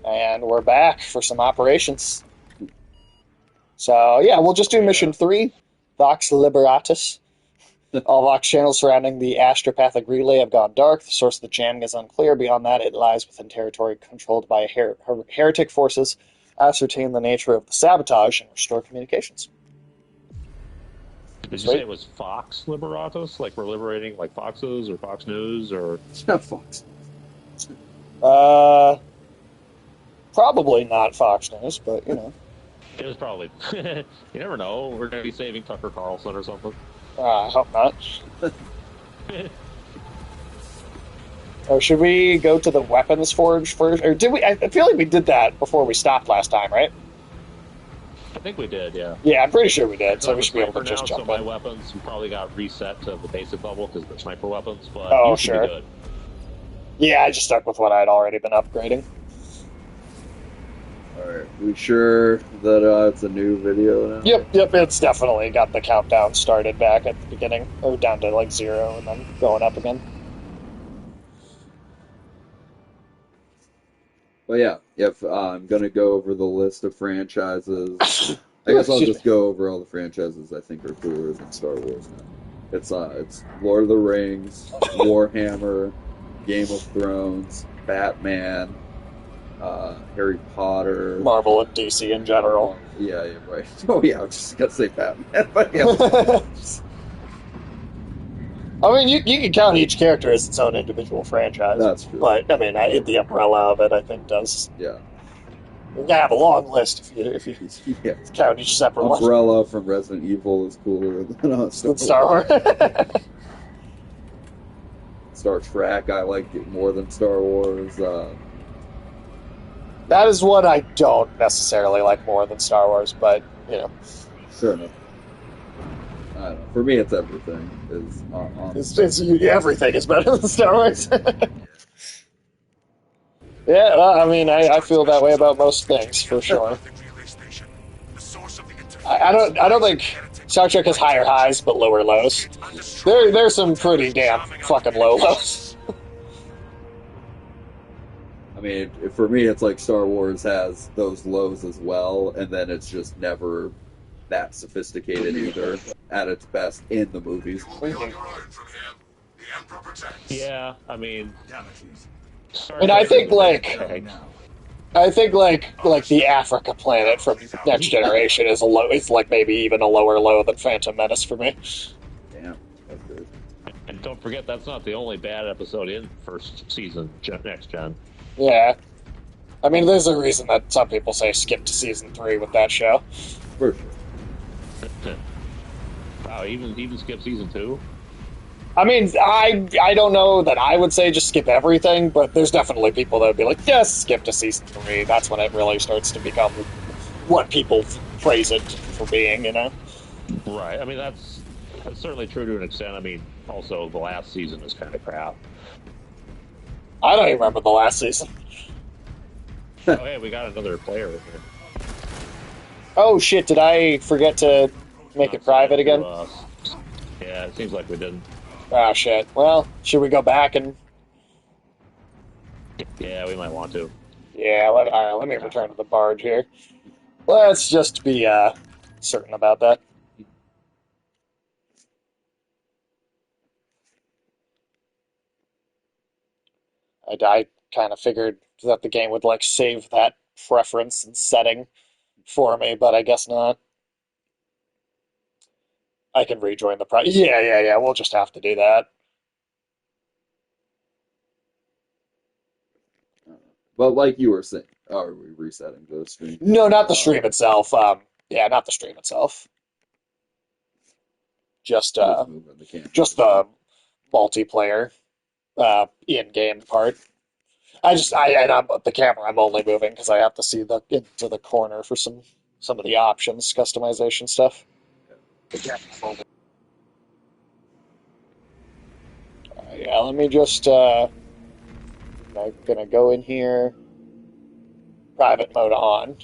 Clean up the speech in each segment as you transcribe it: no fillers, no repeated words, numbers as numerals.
And we're back for some operations. So, yeah, we'll just do Mission 3, Vox Liberatus. All Vox channels surrounding the astropathic relay have gone dark. The source of the jamming is unclear. Beyond that, it lies within territory controlled by heretic forces. Ascertain the nature of the sabotage and restore communications. Did you say it was Fox Liberatus? Like we're liberating like Foxes or Fox News or... It's not Fox. Probably not Fox News, but, you know. It was probably... You never know. We're going to be saving Tucker Carlson or something. I hope not. Or should we go to the weapons forge first? Or did we? I feel like we did that before we stopped last time, right? I think we did, yeah. Yeah, I'm pretty sure we did, so we should be able to just now, jump so in. my weapons probably got reset to the basic level because they're sniper weapons, but you should be good. Yeah, I just stuck with what I'd already been upgrading. Alright, we sure that it's a new video now? Yep, it's definitely got the countdown started back at the beginning, or down to like 0 and then going up again. But yeah, I'm gonna go over the list of franchises. I guess I'll just go over all the franchises I think are cooler than Star Wars now. It's Lord of the Rings, Warhammer, Game of Thrones, Batman, Harry Potter, Marvel and DC in general. Yeah, right. Oh yeah, I was just gonna say Batman, but yeah. I mean, you can count each character as its own individual franchise. That's true. But, I mean, the umbrella of it, I think, does... Yeah. You can have a long list if you count each separate one. Umbrella from Resident Evil is cooler than Star Wars. Star Trek, I like it more than Star Wars. That is one I don't necessarily like more than Star Wars, but, you know. Sure enough. I don't know. For me, it's everything. Everything is better than Star Wars. Yeah, well, I mean, I feel that way about most things, for sure. I don't think Star Trek has higher highs but lower lows. There's some pretty damn fucking low lows. I mean, for me, it's like Star Wars has those lows as well, and then it's just never that sophisticated either at its best in the movies. Yeah, I mean... And I think like the Africa planet from Next Generation is like maybe even a lower low than Phantom Menace for me. Damn, that's good. And don't forget, that's not the only bad episode in first season Next Gen. Yeah, I mean, there's a reason that some people say skip to season 3 with that show. For sure. Wow, even skip season 2. I mean, I don't know that I would say just skip everything, but there's definitely people that would be like, yes, skip to season 3. That's when it really starts to become what people praise it for being, you know? Right. I mean, that's certainly true to an extent. I mean, also, the last season is kind of crap. I don't even remember the last season. Oh, hey, we got another player here. Oh, shit, did I forget to make it private again? Yeah, it seems like we didn't. Oh, shit. Well, should we go back and... Yeah, we might want to. Yeah, let me return to the barge here. Let's just be certain about that. I kind of figured that the game would, like, save that preference and setting for me, but I guess not. I can rejoin the project. Yeah, we'll just have to do that. But like you were saying, are we resetting the stream? No, not the stream itself. Yeah, not the stream itself. Just the multiplayer in-game part. The camera I'm only moving because I have to see into the corner for some of the options, customization stuff. Yeah, let me just, I'm gonna go in here, private mode on.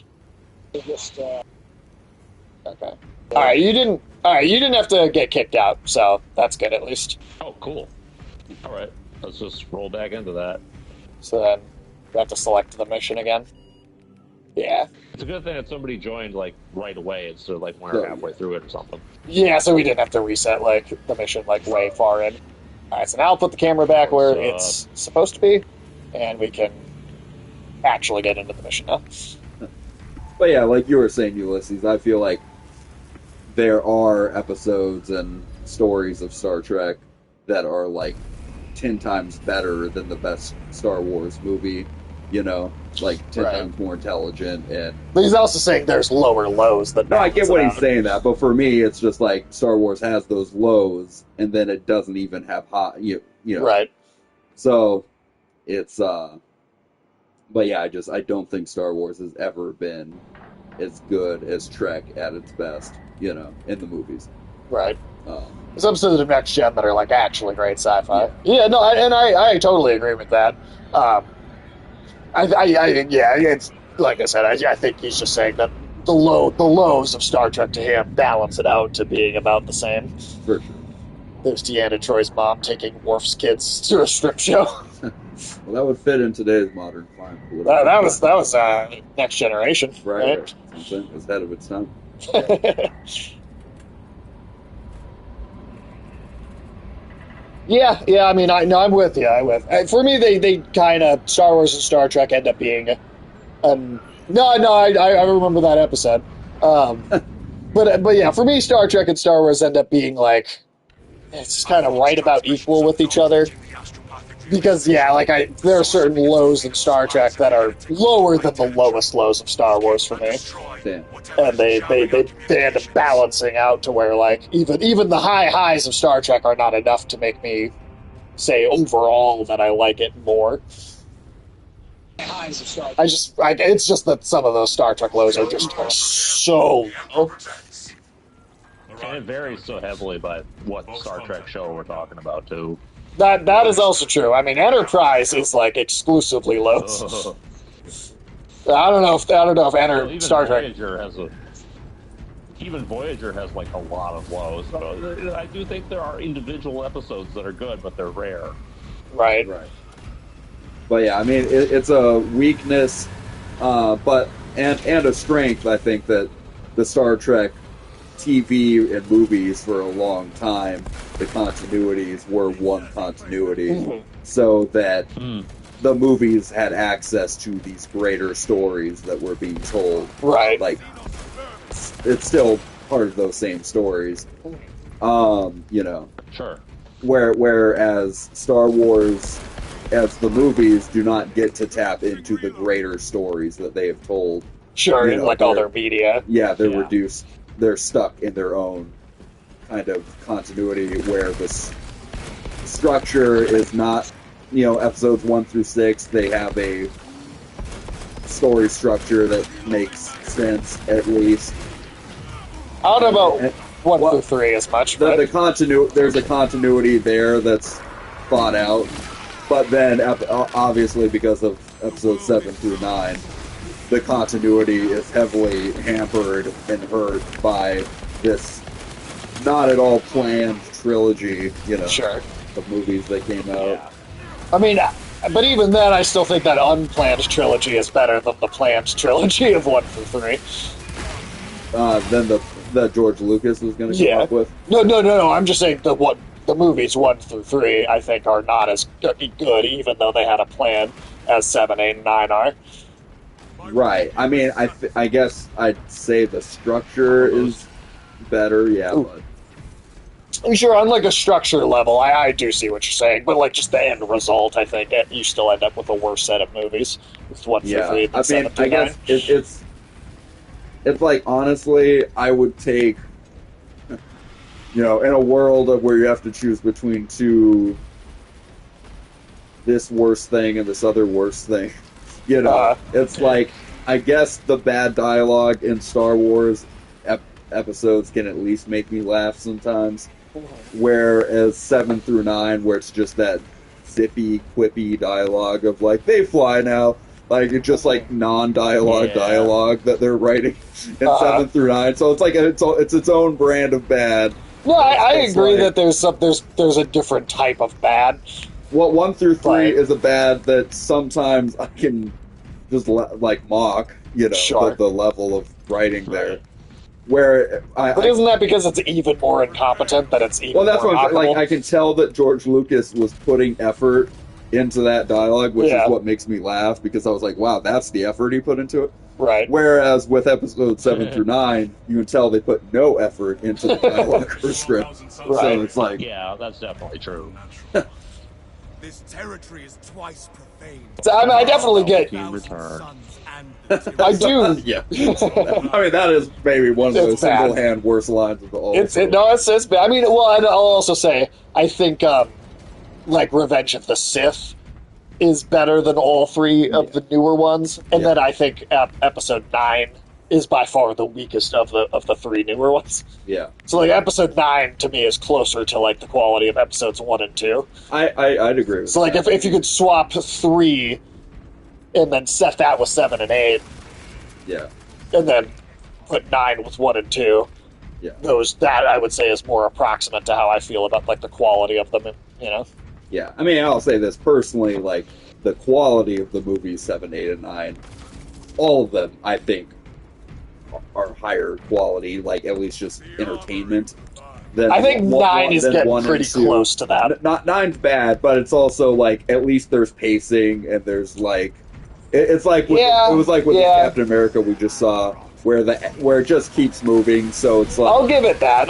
Just, okay. Alright, you didn't have to get kicked out, so that's good at least. Oh, cool. Alright, let's just roll back into that. So then, we have to select the mission again. Yeah. It's a good thing that somebody joined like right away instead of like when we're Oh, halfway yeah. through it or something. Yeah, so we didn't have to reset like the mission like way far in. All right, so now I'll put the camera back where it's supposed to be, and we can actually get into the mission now. But yeah, like you were saying, Ulysses, I feel like there are episodes and stories of Star Trek that are like 10 times better than the best Star Wars movie, you know, like 10 Right. times more intelligent. And But he's also saying there's lower lows that no, I get balance what it he's out. saying that, but for me, it's just like Star Wars has those lows, and then it doesn't even have high, you know. Right. So it's but yeah, I don't think Star Wars has ever been as good as Trek at its best, you know, in the movies. Right. Um, There's episodes of Next Gen that are like actually great sci-fi. Yeah. Yeah, no, I totally agree with that. Yeah, it's like I said, I think he's just saying that the lows of Star Trek to him balance it out to being about the same. for sure. There's Deanna Troy's mom taking Worf's kids to a strip show. Well, that would fit in today's modern climate. that was Next Generation, right. That's what I'm saying. It was ahead of its time. Yeah. I mean, I'm with you. For me, they kind of Star Wars and Star Trek end up being, I remember that episode. But yeah, for me, Star Trek and Star Wars end up being like it's kind of right about equal with each other. Because there are certain lows in Star Trek that are lower than the lowest lows of Star Wars for me. Damn. And they end up balancing out to where like even the high highs of Star Trek are not enough to make me say overall that I like it more. It's just that some of those Star Trek lows are just so low. And it varies so heavily by what Star Trek show we're talking about too. That is also true. I mean, Enterprise is like exclusively lows. I don't know if Even Star Trek. Even Voyager has like a lot of lows. So I do think there are individual episodes that are good, but they're rare. Right. But yeah, I mean, it's a weakness, but a strength. I think that the Star Trek TV and movies for a long time, the continuities were one continuity, so that the movies had access to these greater stories that were being told. Right. Like, it's still part of those same stories. You know. Sure. Whereas Star Wars, as the movies, do not get to tap into the greater stories that they have told. Sure, in like all their media. Yeah, they're reduced. They're stuck in their own kind of continuity where the structure is not, episodes 1 through 6, they have a story structure that makes sense, at least. I don't know about 1 through 3 as much. There's a continuity there that's thought out, but then obviously because of episodes 7 through 9, the continuity is heavily hampered and hurt by this not at all planned trilogy, Sure. of movies that came out. Yeah. I mean, but even then, I still think that unplanned trilogy is better than the planned trilogy of 1 through 3. Than that George Lucas was going to come up with. No. I'm just saying the movies 1 through 3, I think, are not as good, even though they had a plan as 7, 8, and 9 are. Right. I mean, I guess I'd say the structure is better, yeah. I'm sure on like a structure level, I do see what you're saying, but like just the end result, I think you still end up with a worse set of movies with 1 through 3 than 7 through 9. I guess it's like, honestly, I would take, in a world of where you have to choose between this worst thing and this other worst thing, it's like, I guess the bad dialogue in Star Wars episodes can at least make me laugh sometimes, whereas 7 through 9, where it's just that zippy, quippy dialogue of like, they fly now, like it's just like non-dialogue dialogue that they're writing in 7 through 9, so it's like it's its own brand of bad. No, I agree that there's a different type of bad. Well, 1 through 3 is a bad that sometimes I can just like mock, Sure. the level of writing there. Where but isn't that because it's even more incompetent that it's even well, that's more what I'm saying. mockable? Like, I can tell that George Lucas was putting effort into that dialogue, which is what makes me laugh, because I was like, wow, that's the effort he put into it. Right. Whereas with episodes 7 through 9, you can tell they put no effort into the dialogue or script. Right. So it's like, yeah, that's definitely true. This territory is twice profaned. So, I mean, I definitely get. Team return. I do. yeah. I mean, that is maybe one of the It's bad. single-hand worst lines of the whole. It's bad. I mean, well, I'll also say I think like Revenge of the Sith is better than all three of the newer ones, and then I think Episode 9 is by far the weakest of the three newer ones. Yeah. So like Episode 9 to me is closer to like the quality of Episodes 1 and 2. I'd agree with So like that. if you could swap 3 and then set that with 7 and 8, Yeah. and then put 9 with 1 and 2. Yeah. That I would say is more approximate to how I feel about like the quality of them, Yeah. I mean, I'll say this personally, like, the quality of the movies 7, 8, and 9, all of them, I think, are higher quality, like, at least just entertainment. Than I think 9 is than getting 1 and pretty 2. close to that. Not 9's bad, but it's also, like, at least there's pacing, and there's, like... It's like... It was like with the Captain America we just saw, where it just keeps moving, so it's like... I'll give it that.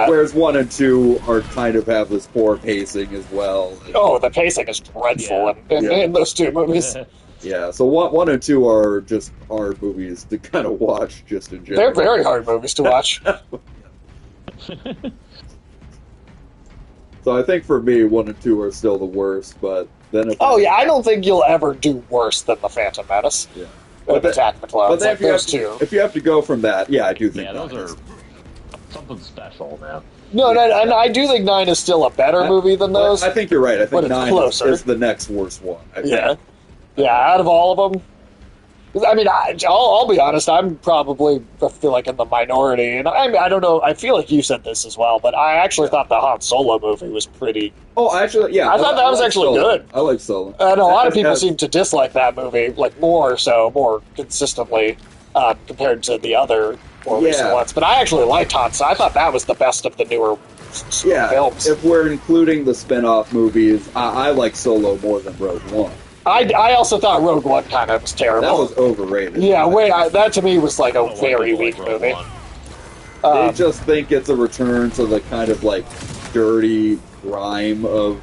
Whereas 1 and 2 are kind of have this poor pacing as well. Oh, the pacing is dreadful in those two movies. Yeah, so 1 and 2 are just hard movies to kind of watch, just in general. They're very hard movies to watch. So I think for me, 1 and 2 are still the worst, but then if I don't think you'll ever do worse than the Phantom Menace. Yeah. But Attack of the Clones, like those two. If you have to go from that, yeah, I do think Yeah, those are something special, man. No, and I do think 9 is still a better movie than those. I think you're right. I but think it's 9 closer. is the next worst one. I think. Yeah, out of all of them. I mean, I'll be honest. I feel like in the minority, and I don't know. I feel like you said this as well, but I actually thought the Han Solo movie was pretty. Oh, actually, yeah. I thought that was like actually Solo. good. I like Solo. And a lot of people seem to dislike that movie, like more consistently compared to the other more recent ones. But I actually liked Han Solo. I thought that was the best of the newer films. If we're including the spin-off movies, I like Solo more than Rogue One. I also thought Rogue One kind of was terrible. That was overrated. Yeah, that to me was like a very weak movie. They just think it's a return to the kind of like dirty grime of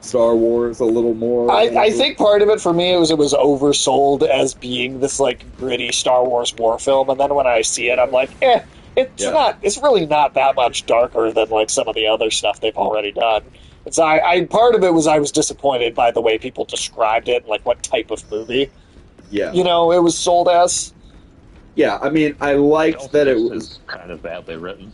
Star Wars a little more. I think part of it for me was it was oversold as being this like gritty Star Wars war film, and then when I see it, I'm like, it's really not that much darker than like some of the other stuff they've already done. So part of it was I was disappointed by the way people described it, like what type of movie. Yeah. It was sold as. Yeah, I mean, I liked that it was kind of badly written.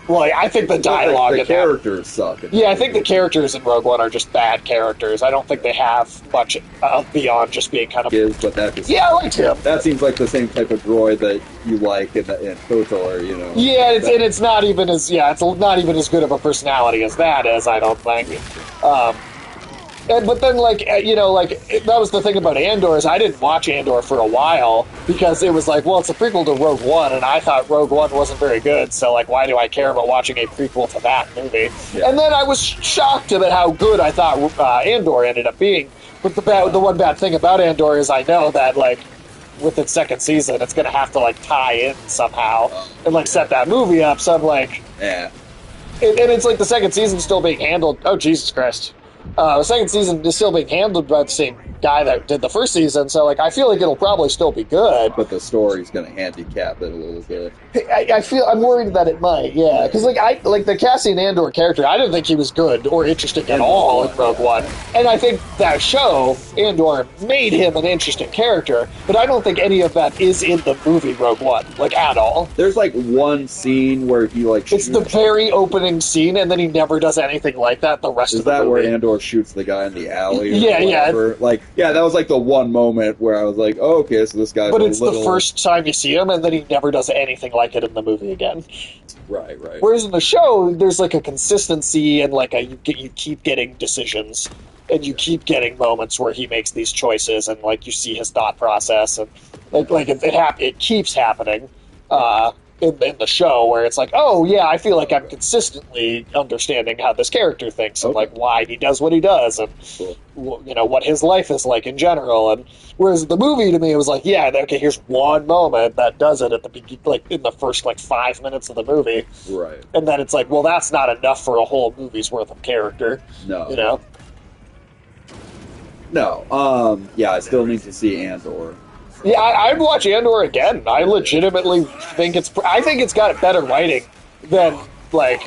Well, I think the dialogue the in characters suck. Yeah, I think the characters in Rogue One are just bad characters. I don't think they have much beyond just being kind of. But that just, I liked him. That seems like the same type of droid that you like in KOTOR, Yeah, it's not even as it's not even as good of a personality as that is. I don't think. But then, that was the thing about Andor is I didn't watch Andor for a while because it was like, well, it's a prequel to Rogue One, and I thought Rogue One wasn't very good, so, why do I care about watching a prequel to that movie? Yeah. And then I was shocked at how good I thought Andor ended up being. But the one bad thing about Andor is I know that, with its second season, it's going to have to, tie in somehow and, set that movie up, so I'm like... Yeah. And it's like the second season's still being handled... Oh, Jesus Christ. The second season is still being handled by the same guy that did the first season, so I feel like it'll probably still be good. But the story's going to handicap it a little bit. I'm worried that it might, yeah, because the Cassian Andor character, I didn't think he was good or interesting at all in Rogue One, and I think that show Andor made him an interesting character, but I don't think any of that is in the movie Rogue One, at all. There's one scene where he it's the very opening scene, and then he never does anything like that the rest of the movie. Is that where Andor shoots the guy in the alley? Yeah. Yeah, that was the one moment where I was like, oh, okay, so this guy's But it's the first time you see him, and then he never does anything like it in the movie again. Right. Whereas in the show, there's a consistency and you keep getting decisions. and you keep getting moments where he makes these choices, and like you see his thought process, and it keeps happening in the show, where it's like, oh yeah, I feel like I'm consistently understanding how this character thinks and like why he does what he does, and what his life is like in general. And whereas the movie to me, it was like, yeah, okay, here's one moment that does it at the beginning, like in the first like 5 minutes of the movie, right? And then it's like, well, that's not enough for a whole movie's worth of character. No, no. Yeah, I still need to see Andor. Yeah, I'd watch Andor again. I legitimately think I think it's got better writing than like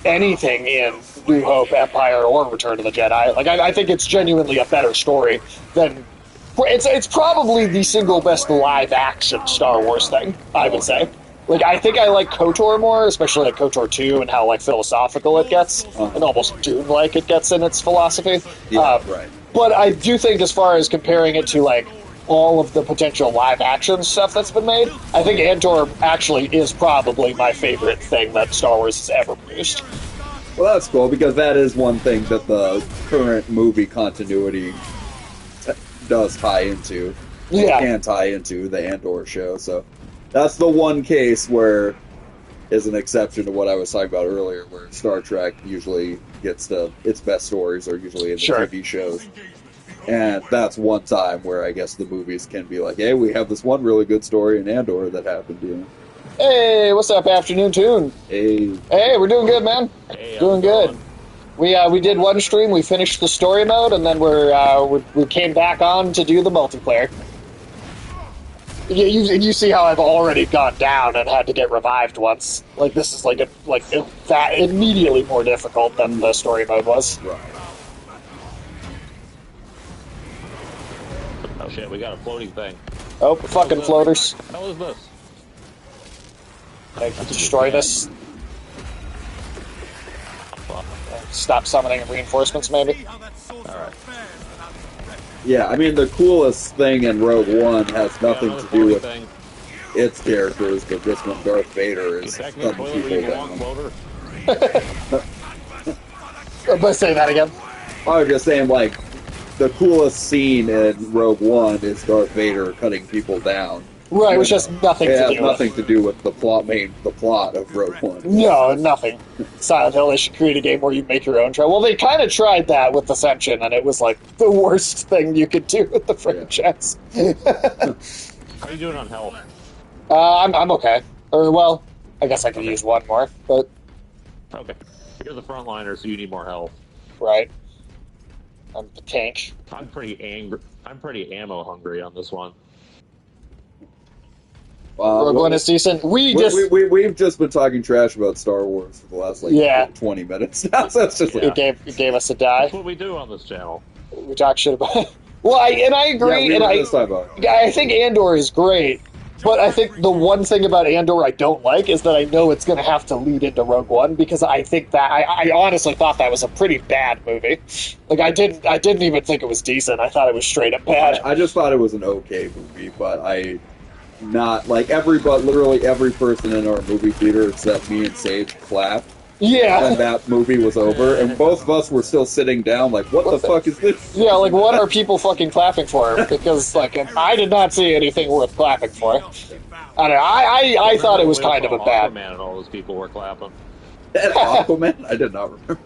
anything in New Hope, Empire, or Return of the Jedi. Like I think it's genuinely a better story than. It's probably the single best live action Star Wars thing, I would say. Like I think I like KOTOR more, especially like KOTOR 2 and how like philosophical it gets, and almost Dune-like it gets in its philosophy. Yeah, right. But I do think, as far as comparing it to like all of the potential live action stuff that's been made, I think Andor actually is probably my favorite thing that Star Wars has ever produced. Well, that's cool, because that is one thing that the current movie continuity does tie into. Yeah. Can tie into the Andor show, so that's the one case where is an exception to what I was talking about earlier, where Star Trek usually gets its best stories are usually in the TV shows. And that's one time where I guess the movies can be like, hey, we have this one really good story in Andor that happened, Hey, what's up, Afternoon Tune? Hey, we're doing good, man. Hey, doing good. We did one stream, we finished the story mode, and then we came back on to do the multiplayer. You see how I've already gone down and had to get revived once. Like this is that immediately more difficult than the story mode was. right. Oh shit, we got a floating thing. Oh, fucking floaters! What the hell is this? I can destroy this. Stop summoning reinforcements, maybe. Alright. Yeah, I mean, the coolest thing in Rogue One has nothing to do with its characters, but just when Darth Vader is cutting people down. Let's say that again. I was just saying, like, the coolest scene in Rogue One is Darth Vader cutting people down. Right, which has nothing to do with. It has nothing to do with the plot of Rogue One. No, nothing. Silent Hill, they should create a game where you make your own trial. Well, they kind of tried that with Ascension, and it was like the worst thing you could do with the franchise. How are you doing on health? I'm okay. Or, well, I guess I could use one more, but... Okay. You're the frontliner, so you need more health. Right. I'm the tank. I'm pretty angry. I'm pretty ammo hungry on this one. Rogue One is decent. We've just been talking trash about Star Wars for the last 20 minutes now, so that's just it gave us a die. That's what we do on this channel. We talk shit about. Well, I agree, I think Andor is great, but I think the one thing about Andor I don't like is that I know it's going to have to lead into Rogue One, because I think that I honestly thought that was a pretty bad movie. Like I didn't even think it was decent. I thought it was straight up bad. I just thought it was an okay movie, but not like literally every person in our movie theater except me and Sage clapped. Yeah. When that movie was over, and both of us were still sitting down, like, what the fuck is this? Yeah, like, what are people fucking clapping for? Because, like, I did not see anything worth clapping for. I don't know. I thought it was kind of a bad. Aquaman and all those people were clapping. At Aquaman? I did not remember.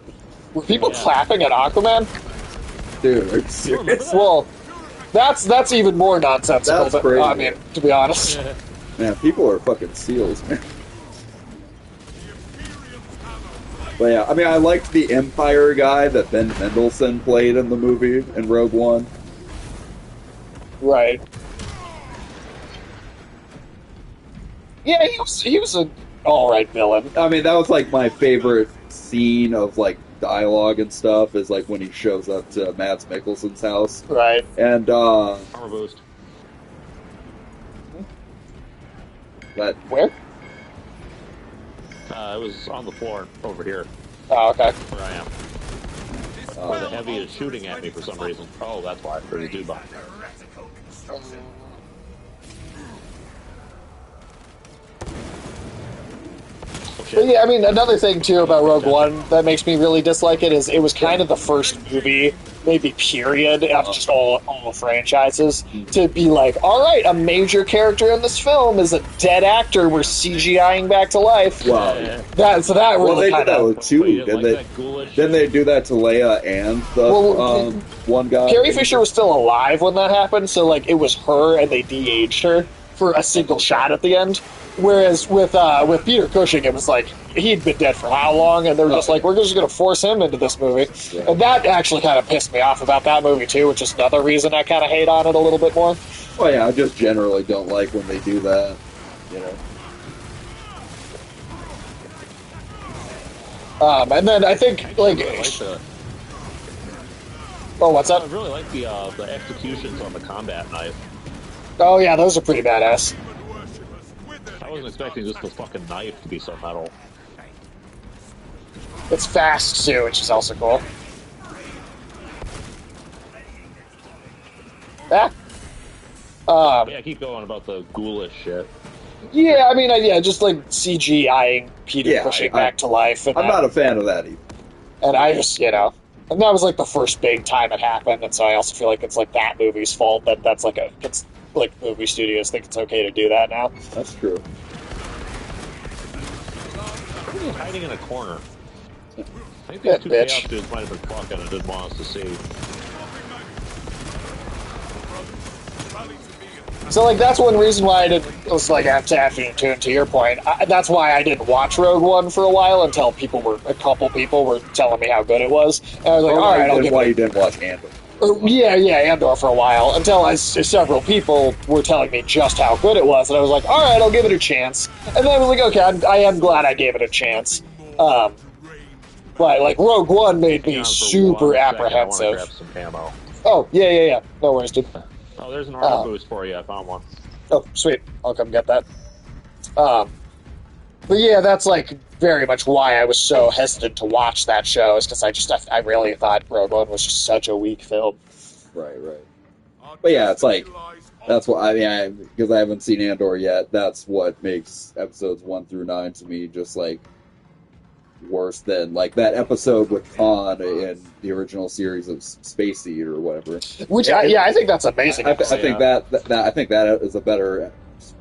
Were people clapping at Aquaman? Dude, are you serious? Well, that's even more nonsensical. That's crazy. I mean, to be honest. Man, people are fucking seals, man. But yeah, I mean, I liked the Empire guy that Ben Mendelsohn played in the movie in Rogue One. Right. Yeah, he was an alright villain. I mean, that was like my favorite scene of like dialogue and stuff, is like when he shows up to Mads Mikkelsen's house. Right. And Armor boost. that Where? It was on the floor over here, Oh, okay. where I am. Where the heavy is shooting at me for some reason. Oh, that's why. There's a dude behind me. But yeah, I mean, another thing too about Rogue One that makes me really dislike it is it was kind of the first movie maybe period of just all franchises to be like, all right, a major character in this film is a dead actor we're CGIing back to life. Wow. That really Well, they did kind that of. with two. Didn't Didn't like they? that ghoulish Didn't they do that to Leia and the one guy? Carrie Fisher was still alive when that happened, so like it was her, and they de-aged her for a single shot at the end. Whereas with Peter Cushing, it was like he'd been dead for how long, and they were just like, we're just going to force him into this movie, and that actually kind of pissed me off about that movie too, which is another reason I kind of hate on it a little bit more. Well, yeah, I just generally don't like when they do that. You know. And then I think like, I like the, oh, what's I up? really like the executions on the combat knife. Oh yeah, those are pretty badass. I wasn't expecting just the fucking knife to be so metal. It's fast too, which is also cool. Yeah. Yeah, keep going about the ghoulish shit. Yeah, I mean, just like CGIing Peter Cushing back to life. And I'm not a fan of that either. And I just, and that was like the first big time it happened, and so I also feel like it's like that movie's fault that it's like movie studios think it's okay to do that now. That's true. He was hiding in a corner. I think That these two bitch. chaos dudes might have been fucking and didn't want us to see. So like that's one reason why I didn't. It was like to your point. That's why I didn't watch Rogue One for a while until a couple people were telling me how good it was, and I was like, all right, I'll give it. Why you didn't watch Andor? Yeah, Andor for a while until several people were telling me just how good it was, and I was like, all right, I'll give it a chance. And then I was like, okay, I am glad I gave it a chance. But like Rogue One made me super apprehensive. I want to grab some ammo. Oh yeah. No worries, dude. Oh, there's an armor boost for you. I found one. Oh, sweet. I'll come get that. But yeah, that's like very much why I was so hesitant to watch that show, is because I really thought Rogue One was just such a weak film. Right. But yeah, it's like, that's what, because I haven't seen Andor yet, that's what makes episodes 1 through 9 to me just like worse than like that episode with Khan in the original series of Space Seed or whatever. Which I think that's amazing. I think that is a better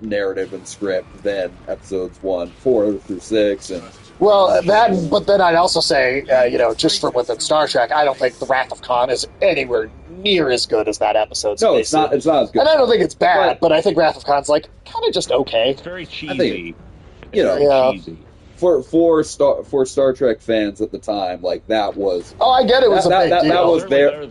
narrative and script than episodes 4 through 6 and. Well, but then I'd also say, just from within Star Trek, I don't think The Wrath of Khan is anywhere near as good as that episode. No, it's not as good. And I don't think it's bad, but I think Wrath of Khan's like kind of just okay. It's very cheesy. I think, Cheesy. For Star Trek fans at the time, like that was. Oh, I get it. Was a big deal. That was there.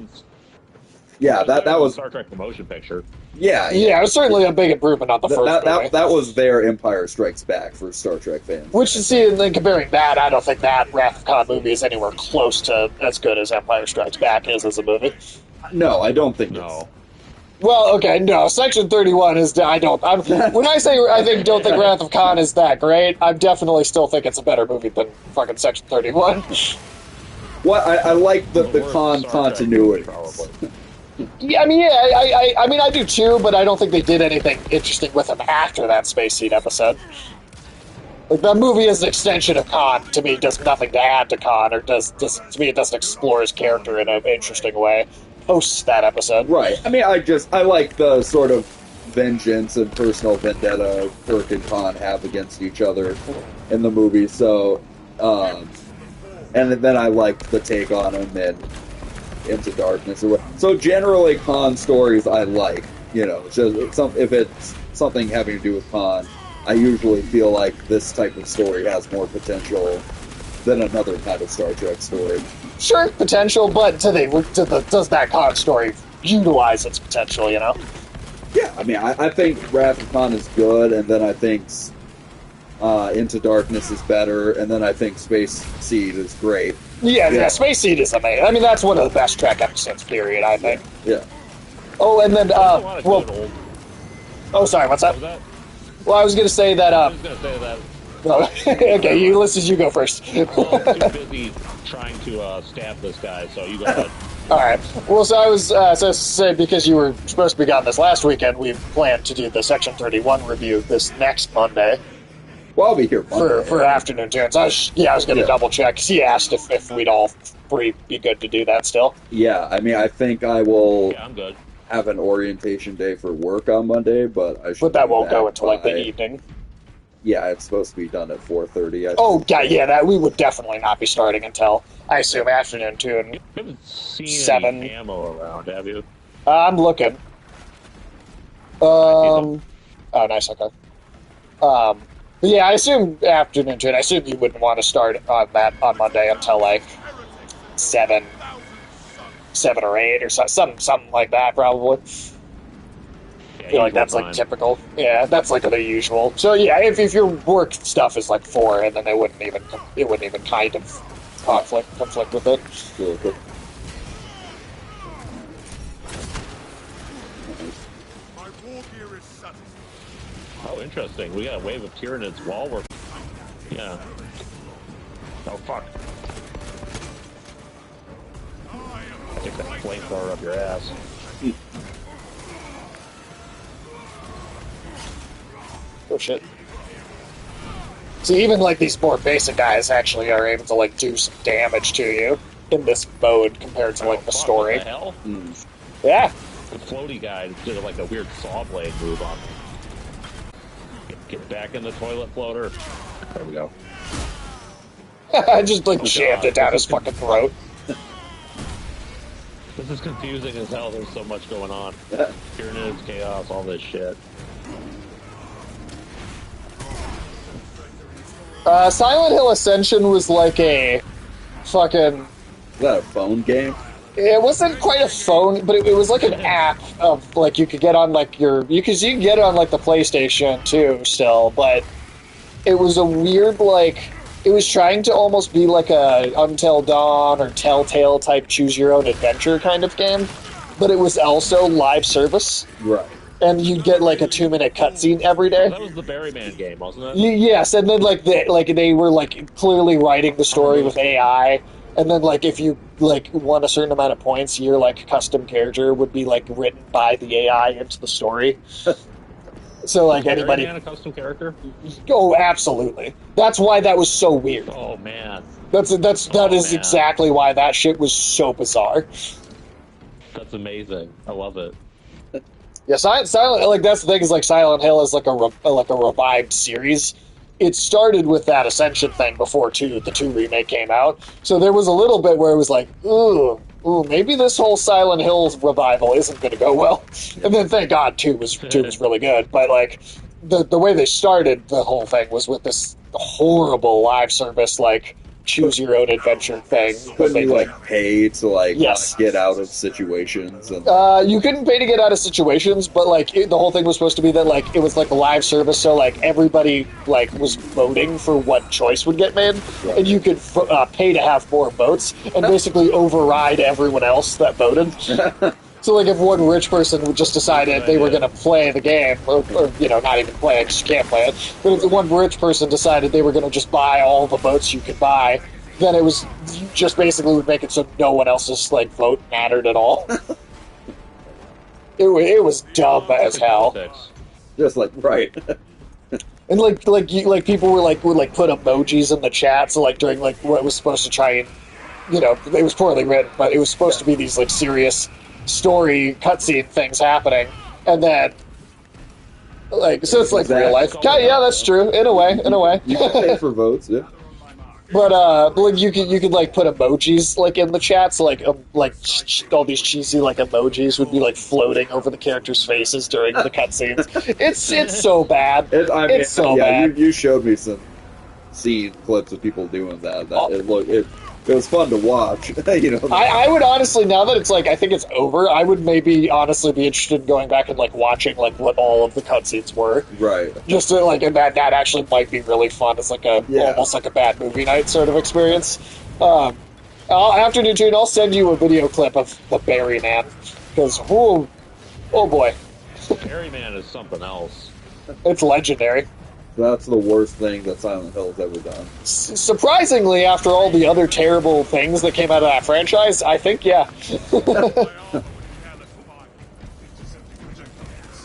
Yeah, that was Star Trek the motion picture. Yeah, it was certainly a big improvement on the first movie. That was their Empire Strikes Back for Star Trek fans. Which, you see, and then comparing that, I don't think that Wrath of Khan movie is anywhere close to as good as Empire Strikes Back is as a movie. No, I don't think No. Well, okay, no. Section 31 is. When I say don't think Wrath of Khan is that great, I definitely still think it's a better movie than fucking Section 31. What I like the Khan continuity. Yeah, I mean, I do too, but I don't think they did anything interesting with him after that Space Seed episode. Like, that movie is an extension of Khan. To me, does nothing to add to Khan, or to me, it doesn't explore his character in an interesting way post that episode. Right. I mean, I like the sort of vengeance and personal vendetta Kirk and Khan have against each other in the movie. So, and then I liked the take on him and Into Darkness or what. So generally, Khan stories I like. If it's something having to do with Khan, I usually feel like this type of story has more potential than another kind of Star Trek story. Sure, potential, but does that Khan story utilize its potential? Yeah, I mean, I think Wrath of Khan is good, and then I think Into Darkness is better, and then I think Space Seed is great. Yeah, Space Seed is amazing. I mean, that's one of the best Trek episodes, period, I think. Yeah. Oh, and then, oh, sorry, what's that? Well, I was going to say that, I was going to say that. Okay, you go first. I'm too busy trying to stab this guy, so you go ahead. All right. Well, so I was supposed to say, because you were supposed to be gone this last weekend, we planned to do the Section 31 review this next Monday. Well, I'll be here Monday. for afternoon tunes. I was going to double check because he asked if we'd all three be good to do that still. Yeah, I mean, I think I will Yeah, I'm good. have an orientation day for work on Monday, but I should. But that be won't go back until like the by- evening. Yeah, it's supposed to be done at 4:30. Oh, yeah, that we would definitely not be starting until, I assume, afternoon tune. You haven't seen 7. any ammo around, have you? I'm looking. Oh, nice, okay. But yeah, I assume afternoon tune. I assume you wouldn't want to start on that on Monday until like 7 or 8 or something like that, probably. Yeah, I feel like that's like typical. Yeah, that's like the usual. So yeah, if your work stuff is like 4, and then it wouldn't even kind of conflict with it. Cool, cool. My war gear is satisfied. Oh, interesting. We got a wave of Tyranids while we're... Yeah. Oh, fuck. Take that flamethrower up your ass. Oh shit. See, even like these more basic guys actually are able to like do some damage to you in this mode compared to like the Fuck, story. What the hell? Yeah. The floaty guy did like a weird saw blade move on me. Get back in the toilet floater. There we go. I just like jammed it down his fucking throat. This is confusing as hell. There's so much going on. Tyranids, chaos, all this shit. Silent Hill Ascension was like a fucking... Is that a phone game? It wasn't quite a phone, but it was like an app of like you could get on like you can get it on like the PlayStation too still, but it was a weird like it was trying to almost be like a Until Dawn or Telltale type choose your own adventure kind of game, but it was also live service. Right. And you'd get like a 2-minute cutscene every day. That was the Berryman game, wasn't it? Yes, and then like they were like clearly writing the story with AI, and then like if you like won a certain amount of points, your like custom character would be like written by the AI into the story. So like anybody, Berryman a custom character? oh, absolutely. That's why that was so weird. Oh man, That is man. exactly why that shit was so bizarre. that's amazing. I love it. Yeah, Silent like that's the thing is like Silent Hill is like a revived series. It started with that Ascension thing before the 2 remake came out. So there was a little bit where it was like, ooh, maybe this whole Silent Hill revival isn't going to go well. And then thank God 2 was really good. But like the way they started the whole thing was with this horrible live service like choose your own adventure thing. Couldn't you like pay to like Yes. get out of situations? And You couldn't pay to get out of situations, but like the whole thing was supposed to be that like it was like a live service, so like everybody like was voting for what choice would get made, and you could pay to have more votes and basically override everyone else that voted. So like if one rich person just decided they were going to play the game, or you know, not even play it because you can't play it, but if one rich person decided they were going to just buy all the votes you could buy, then it was you just basically would make it so no one else's like vote mattered at all. It was dumb as hell. just like right. And like people would put emojis in the chat, so like during like what was supposed to try and, you know, it was poorly written, but it was supposed to be these like serious story cutscene things happening, and then like so it's like real life. Yeah, that's true in a way. You can pay for votes, yeah. But like you could like put emojis like in the chat, so like all these cheesy like emojis would be like floating over the characters' faces during the cutscenes. It's so bad. It's so bad. You showed me some scene clips of people doing that. It was fun to watch. You know, I would honestly, now that it's like I think it's over, I would maybe honestly be interested in going back and like watching like what all of the cutscenes were. right. Just to, like, and that actually might be really fun. It's like almost like a bad movie night sort of experience. After Newtune, I'll send you a video clip of the Berryman, because oh boy, Berryman is something else. it's legendary. That's the worst thing that Silent Hill's ever done. Surprisingly, after all the other terrible things that came out of that franchise, I think yeah.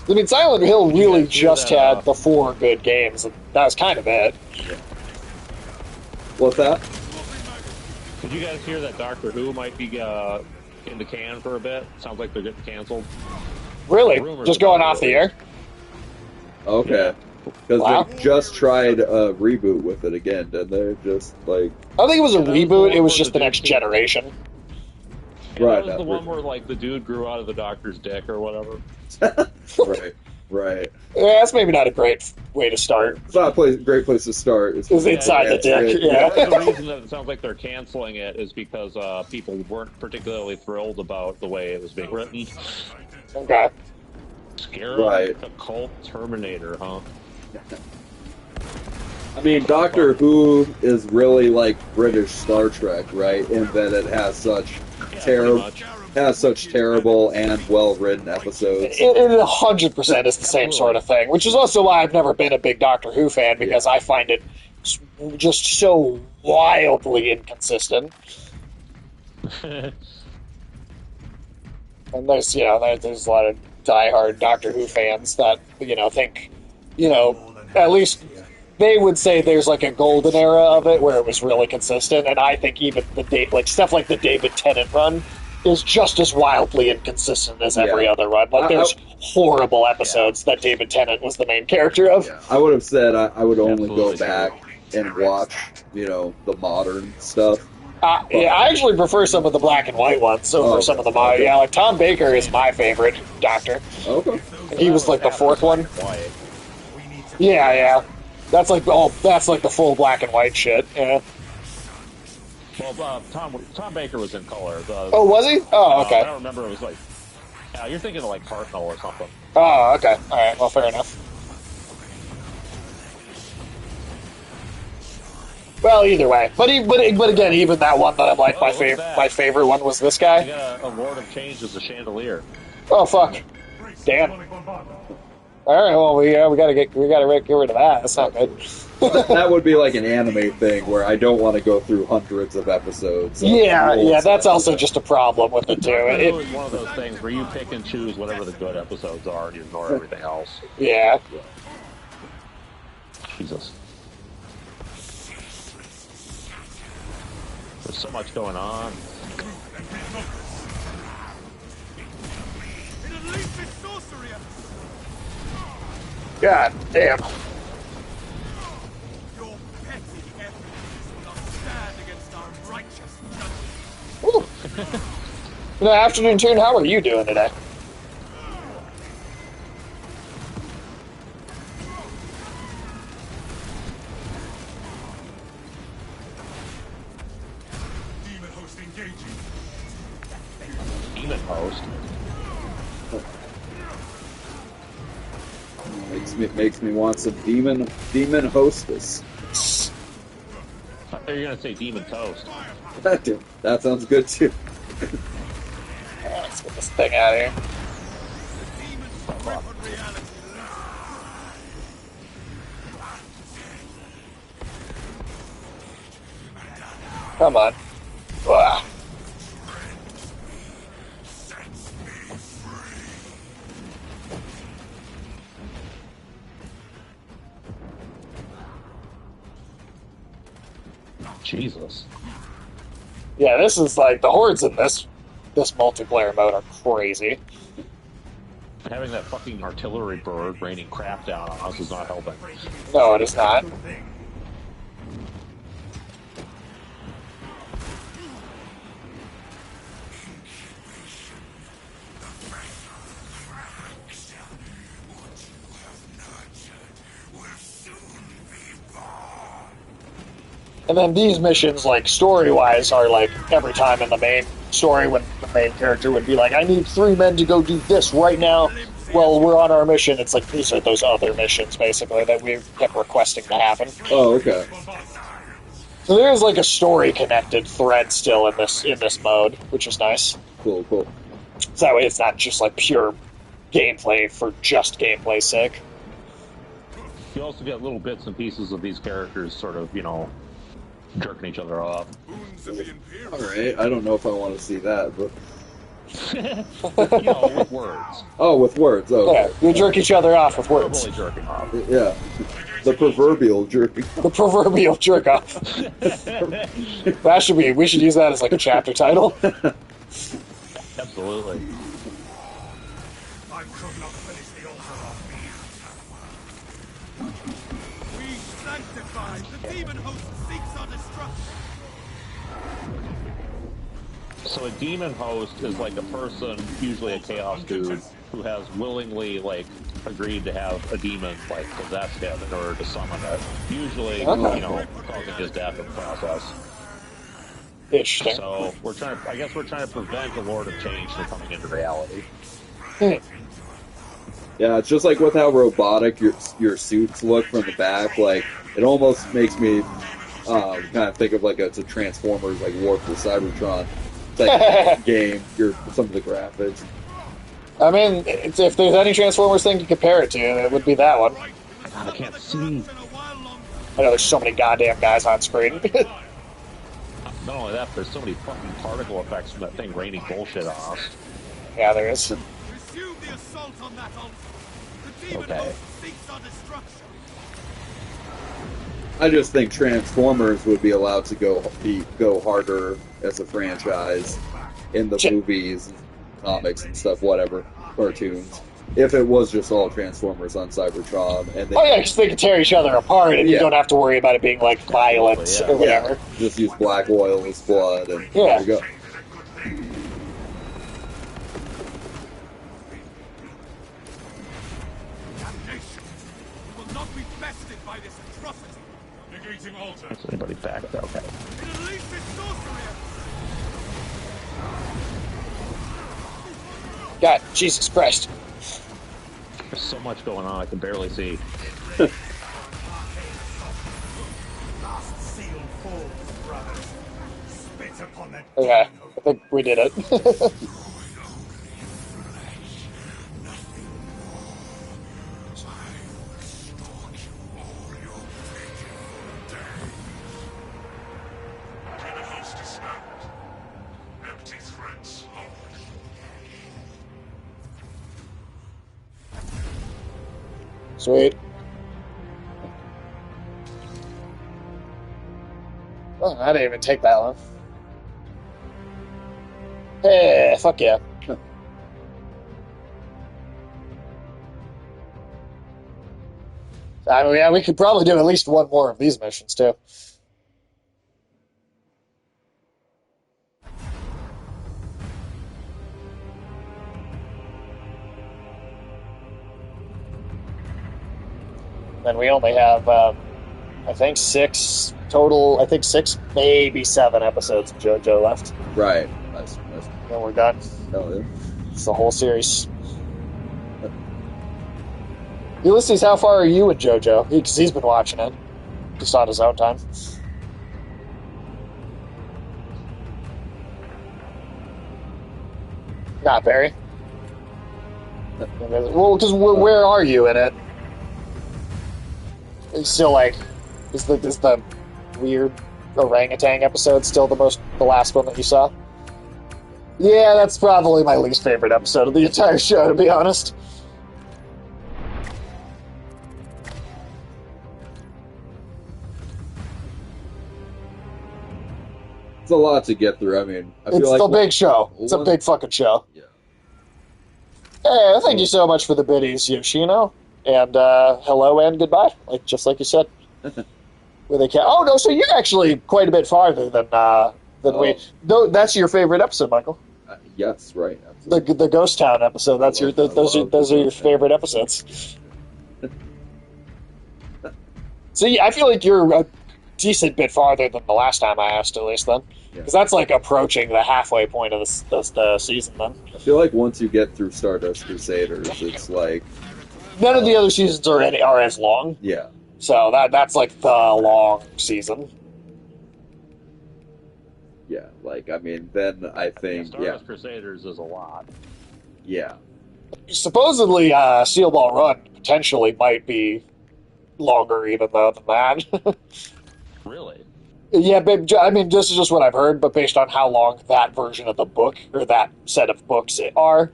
I mean, Silent Hill you really guys hear just that, had the 4 good games, and that was kind of it. What's that? Did you guys hear that Doctor Who might be in the can for a bit? Sounds like they're getting canceled. Really? Rumors Just going about off the it. air? Okay. Because Wow. they just tried a reboot with it again, didn't they? Just like I don't think it was a Yeah, that was the reboot, one it was where just the the next dude- generation. Yeah, Right, that was that the one was- where like the dude grew out of the doctor's dick or whatever. right. Yeah, that's maybe not a great way to start. It's not a great place to start. It's inside the dick, Part of yeah. the reason that it sounds like they're canceling it is because people weren't particularly thrilled about the way it was being written. Okay. Scary Right. occult Terminator, huh? I mean, Doctor Who is really like British Star Trek, right? In that it has such Yeah, terrible, pretty much. terrible and well-written episodes. It 100% is the same sort of thing, which is also why I've never been a big Doctor Who fan, because I find it just so wildly inconsistent. And there's, there's a lot of diehard Doctor Who fans that, think, at least they would say there's like a golden era of it where it was really consistent, and I think even stuff like the David Tennant run is just as wildly inconsistent as every Yeah. other run. Like, there's horrible episodes that David Tennant was the main character of. I would have said I would only go Absolutely. back and watch, the modern stuff. Yeah, I actually prefer some of the black and white ones over some of the modern. Yeah, like Tom Baker is my favorite Doctor. Okay. He was like the 4th one. Quiet. Yeah. That's like the full black and white shit. Yeah. Well, Tom Baker was in color. Oh, was he? Oh, I okay. don't remember. It was like, you're thinking of like Hartnell or something. Oh, okay. All right. Well, fair enough. Well, either way, but again, even that one that I'm like Oh, look at that. my favorite one was this You guy. got a Lord of Change as a chandelier. Oh fuck! Damn. All right. Well, we gotta get rid of that. That's not good. That would be like an anime thing where I don't want to go through hundreds of episodes. Of Yeah. old That's stuff. also just a problem with it too. Doctor Who It, is one of those things where you pick and choose whatever the good episodes are and you ignore everything else. yeah. Jesus. There's so much going on. It unleashed its sorcery at us. God damn. Your petty efforts will not stand against our righteous judgment. Woo. Good afternoon, Tune. How are you doing today? Demon host engaging. Demon Host. Makes me want some demon hostess. I thought you were gonna say Demon Toast. That sounds good too. Let's get this thing out of here. Demon's grip on reality. Come on. Ugh. Jesus. Yeah, this is like the hordes in this multiplayer mode are crazy. Having that fucking artillery bird raining crap down on us is not helping. No, it is not. And then these missions, like, story-wise, are like every time in the main story when the main character would be like, I need 3 men to go do this right now. Well, we're on our mission. It's like, these are those other missions, basically, that we kept requesting to happen. Oh, okay. So there is like a story-connected thread still in this mode, which is nice. Cool. So that way it's not just like pure gameplay for just gameplay's sake. You also get little bits and pieces of these characters sort of, jerking each other off. Boons of the Imperial. All right. I don't know if I want to see that, but With words. Oh, with words. Oh, Yeah, okay. you jerk each other off with words. Verbally jerking off. Yeah. The proverbial jerky. The proverbial jerk off. That should be. We should use that as like a chapter title. Absolutely. I could not finish the altar off me. We sanctify. The demon host seeks our destruction. So a demon host is like a person, usually a chaos dude, who has willingly agreed to have a demon possess him in order to summon it. Usually, causing his death in the process. Interesting. So we're trying to prevent the Lord of Change from coming into reality. Yeah, it's just like with how robotic your suits look from the back. Like, it almost makes me kind of think of it's a Transformers War for Cybertron type game. Some of the graphics. I mean, if there's any Transformers thing to compare it to, it would be that one. God, I can't see. I know there's so many goddamn guys on screen. Not only that, there's so many fucking particle effects from that thing raining bullshit on us. Yeah, there is. Resume the assault on that altar. The demon Okay. host seeks our destruction. I just think Transformers would be allowed to go harder as a franchise in the movies, comics, and stuff, whatever, cartoons. If it was just all Transformers on Cybertron, and because they can tear each other apart, and you don't have to worry about it being violence or whatever. Just use black oil as blood, and Yeah. there you go. Damnation will not be bested by this atrocity. Negating altar. Is anybody back? Okay. It unleashes sorcery. God, Jesus Christ. There's so much going on, I can barely see. Last seal falls, brothers. Spit upon that Okay, I think we did it. Sweet. Oh, I didn't even take that long. Hey, fuck yeah. I mean, yeah, we could probably do at least one more of these missions, too. And we only have, I think, 6 total, maybe 7 episodes of JoJo left. Right. Nice. Then we're done. Hell yeah. It's the whole series. Ulysses, how far are you with JoJo? Because he's been watching it. Just on his own time. Not Barry. Well, because where are you in it? It's still is the weird orangutan episode still the last one that you saw? Yeah, that's probably my least favorite episode of the entire show, to be honest. It's a lot to get through. I mean, I feel It's the big show. It's a big fucking show. Yeah. Hey, thank you so much for the biddies, Yoshino. And hello and goodbye, just like you said. Where they oh no, so you're actually quite a bit farther than we. No, that's your favorite episode, Michael. Yes, right. Absolutely. The Ghost Town episode. Those are your favorite episodes. See, I feel like you're a decent bit farther than the last time I asked, at least then, because that's approaching the halfway point of the season. Then I feel like once you get through Stardust Crusaders, it's none of the other seasons are as long. Yeah. So that's the long season. Yeah, I mean, then I think, Stardust Crusaders is a lot. Yeah. Supposedly, Seal Ball Run potentially might be longer even though than that. Really? Yeah, but I mean, this is just what I've heard, but based on how long that version of the book or that set of books are,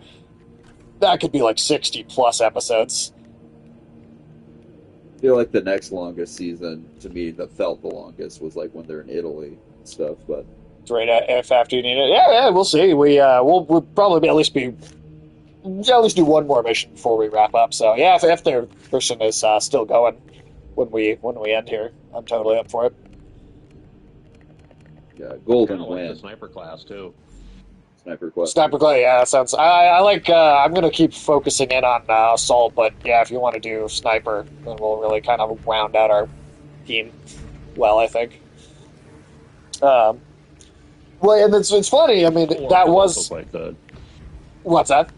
that could be like 60 plus episodes. I feel like the next longest season to me that felt the longest was like when they're in Italy and stuff. But It's right if after you need it. Yeah, we'll see. We'll probably at least do one more mission before we wrap up. So yeah, if their mission is still going when we end here, I'm totally up for it. yeah, Golden Kind of like the Wind, sniper class too. Sniper Quest. Sniper Clay, yeah, that sounds. I like. I'm gonna keep focusing in on assault, but yeah, if you want to do sniper, then we'll really kind of round out our team well, I think. Um, well, and it's funny. I mean, Bulwark that is was also quite good. what's that?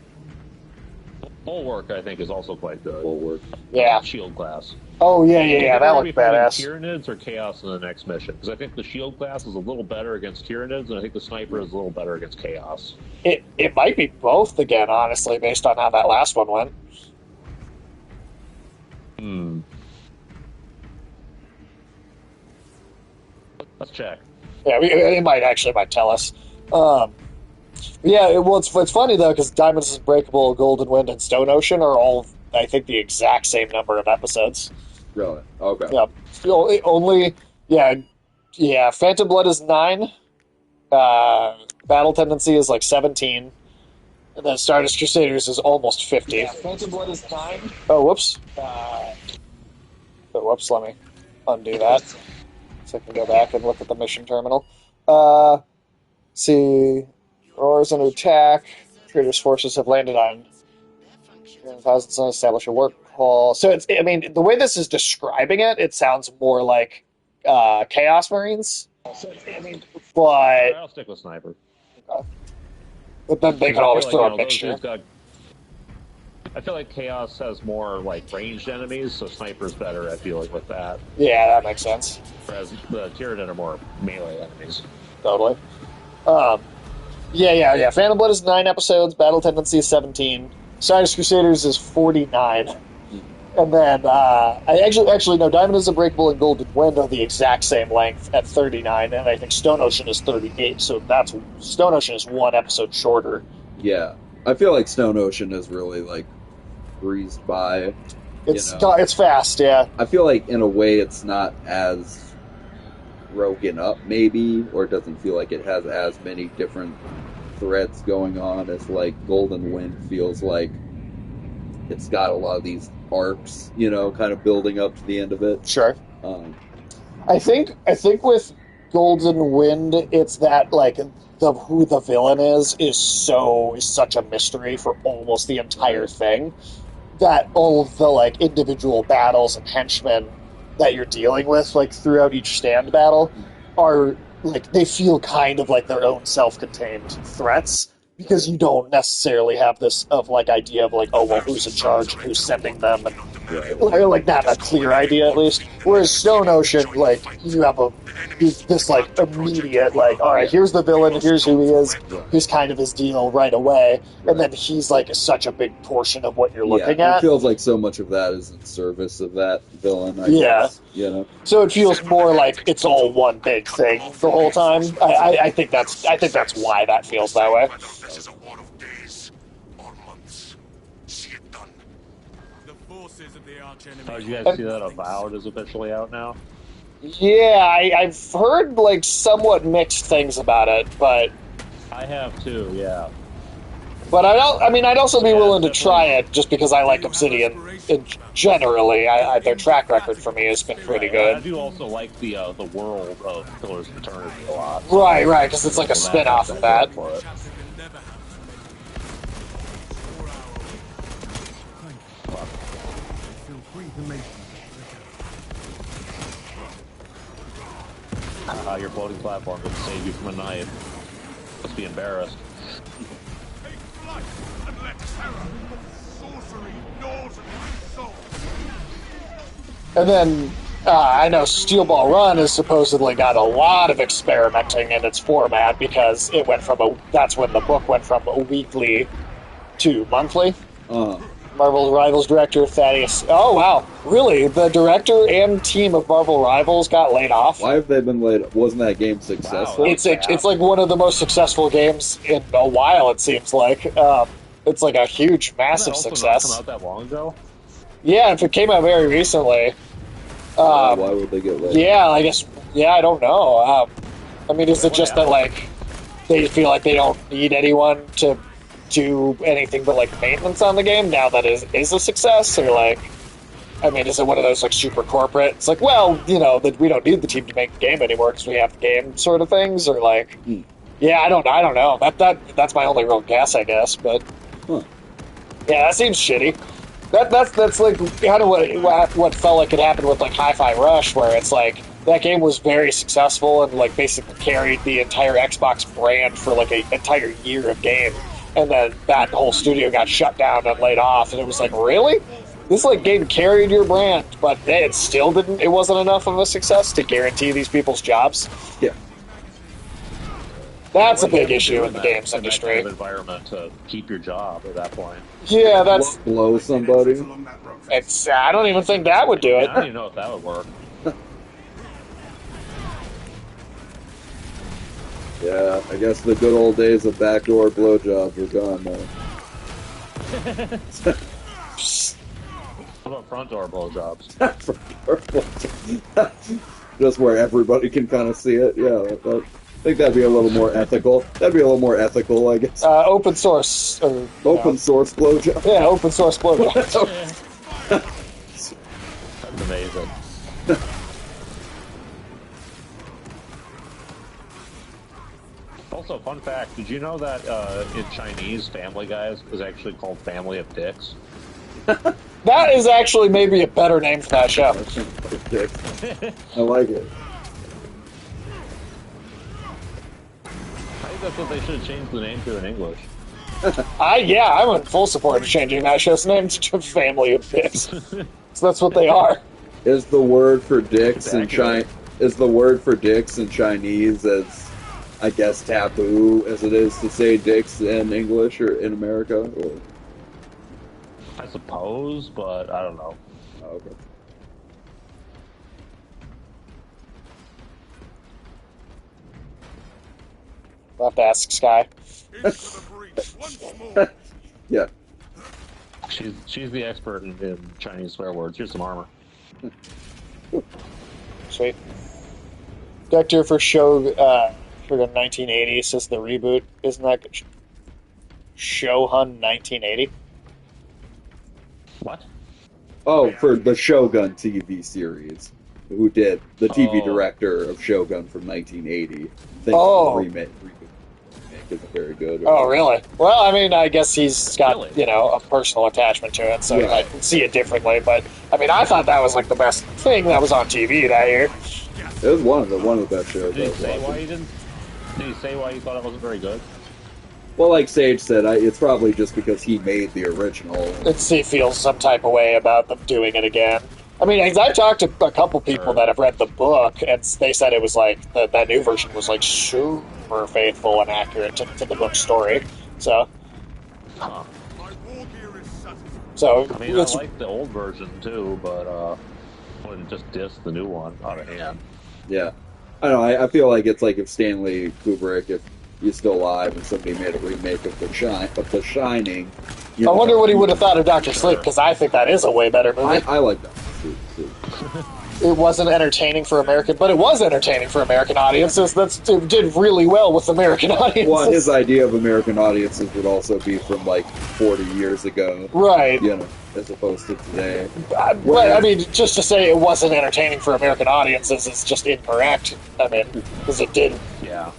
Bulwark, I think, is also quite good. Bulwark. Yeah. Shield class. Oh yeah. That looked Maybe fighting badass. Tyranids or Chaos in the next mission, because I think the shield class is a little better against Tyranids, and I think the sniper is a little better against Chaos. It might be both again, honestly, based on how that last one went. Let's check. Yeah, it might tell us. Yeah, well, it's funny though because Diamonds is Unbreakable, Golden Wind, and Stone Ocean are all, I think, the exact same number of episodes. Really? Okay. Yeah, yeah. Phantom Blood is 9. Battle Tendency is like 17, and then Stardust Crusaders is almost 50. Yeah, Phantom Blood is 9. Oh, whoops. Let me undo that so I can go back and look at the mission terminal. See. Roars under attack. Trader's forces have landed on 1,000 establish a work hall. So it's, I mean, the way this is describing it, it sounds more like Chaos Marines. But I'll stick with Sniper. Then they can always throw a mixture. I feel like Chaos has more like ranged enemies, so Sniper's better at dealing with that. Yeah, that makes sense. Whereas the Tyranid are more melee enemies. Totally. Yeah. Phantom Blood is 9 episodes. Battle Tendency is 17. Stardust Crusaders is 49. And then, I actually no, Diamond is Unbreakable and Golden Wind are the exact same length at 39, and I think Stone Ocean is 38. So Stone Ocean is 1 episode shorter. Yeah, I feel like Stone Ocean is really like breezed by. It's fast, yeah. I feel like in a way it's not as broken up, maybe, or it doesn't feel like it has as many different threads going on as like Golden Wind feels like it's got a lot of these arcs, kind of building up to the end of it. Sure. I think with Golden Wind, it's that like who the villain is such a mystery for almost the entire thing, that all of the like individual battles and henchmen that you're dealing with like throughout each stand battle are like, they feel kind of like their own self-contained threats, because you don't necessarily have this idea of like, oh well, who's in charge and who's sending them, and like not a clear idea at least. Whereas Stone Ocean, like, you have this like immediate like, all right, here's the villain, here's who he is, here's kind of his deal right away, and then he's like such a big portion of what you're looking at. It feels like so much of that is in service of that villain. I guess, So it feels more like it's all one big thing the whole time. I think that's why that feels that way. This is a war of days or months. See it done. The forces of the archenemy. Oh, did you guys see that Avowed is officially out now? Yeah, I've heard like somewhat mixed things about it, but I have too, yeah. But I'd also be willing to try it just because I like Obsidian. Generally, their track record for me has been pretty good. I do also like the world of Pillars of Eternity a lot. Right, because it's like a spin-off of that. Your floating platform would save you from a knife. Must be embarrassed. Take flight and let terror, sorcery, gnaws at your soul. And then I know Steel Ball Run has supposedly got a lot of experimenting in its format, because it went from that's when the book went from a weekly to monthly. Marvel Rivals director Thaddeus. Oh wow, really? The director and team of Marvel Rivals got laid off. Why have they been laid? Wasn't that game successful? Wow, It's like one of the most successful games in a while. It seems like it's like a huge, Did that massive also not success. come out that long ago? Yeah, if it came out very recently. Why would they get laid? Yeah, I guess. Yeah, I don't know. I mean, is it What just that happened? like they feel like they don't need anyone to do anything but like maintenance on the game now that is a success, or like, I mean, is it one of those like super corporate? It's like, well, you know, that we don't need the team to make the game anymore because we have the game sort of things, or like, yeah, I don't know. That's my only real guess, I guess. But Huh. yeah, that seems shitty. That's like kind of what felt like it happened with like Hi-Fi Rush, where it's like that game was very successful and like basically carried the entire Xbox brand for like an entire year of game, and then that whole studio got shut down and laid off, and it was like, really? This like game carried your brand, but it still didn't. It wasn't enough of a success to guarantee these people's jobs. Yeah. That's a What do you big have to do issue in in the that- games in that industry. kind of environment to keep your job at that point. Yeah, that's. Blow somebody. It's. I don't even think that would do I it. don't even know if that would work. Yeah, I guess the good old days of backdoor blowjobs are gone now. What about front door blowjobs? Just where everybody can kind of see it. Yeah, I think that'd be a little more ethical. That'd be a little more ethical, I guess. Open source. Or, you Open know. source blowjob. Yeah, open source blowjob. That's amazing. Also, fun fact, did you know that in Chinese, Family Guys is actually called Family of Dicks? That is actually maybe a better name for that show. I like it. I think that's what they should have changed the name to in English. I'm in full support of changing that show's name to Family of Dicks. So that's what they are. Is the word for dicks in Accurate. Is the word for dicks in Chinese as, I guess, taboo as it is to say dicks in English or in America? Or I suppose, but I don't know. oh, okay. I'll have to ask Sky. Into the breach once more. Yeah. She's the expert in Chinese swear words. Here's some armor. Sweet. Director for for the 1980 says the reboot. Isn't that good? Shohun 1980? What? Oh, for the Shogun TV series. Who did the TV Oh. director of Shogun from 1980? Think Oh. the remake isn't very good. Oh, really? Well, I mean, I guess he's got, Really? you know, a personal attachment to it, so Yeah. I can see it differently. But, I mean, I thought that was, like, the best thing that was on TV that year. It was one of the best shows. Did I he was say watching. why he didn't? Did he say why he thought it wasn't very good? Well, like Sage said, it's probably just because he made the original. He feels some type of way about them doing it again. I mean, I've talked to a couple people Sure. that have read the book, and they said it was like that new version was like super faithful and accurate to the book story. So, Huh. My war gear is satisfied. so I mean, I it's, like the old version too, but wouldn't just diss the new one out of hand. Yeah, I don't know. I feel like it's like if Stanley Kubrick, if he's still alive, and somebody made a remake of The Shining. I wonder what he would have thought of Doctor Sleep, because I think that is a way better movie. I like that. Too. It wasn't entertaining for American, but it was entertaining for American audiences. It did really well with American audiences. Well, his idea of American audiences would also be from like 40 years ago, Right. you know, as opposed to today. But, I mean, just to say it wasn't entertaining for American audiences is just incorrect. I mean, because Yeah.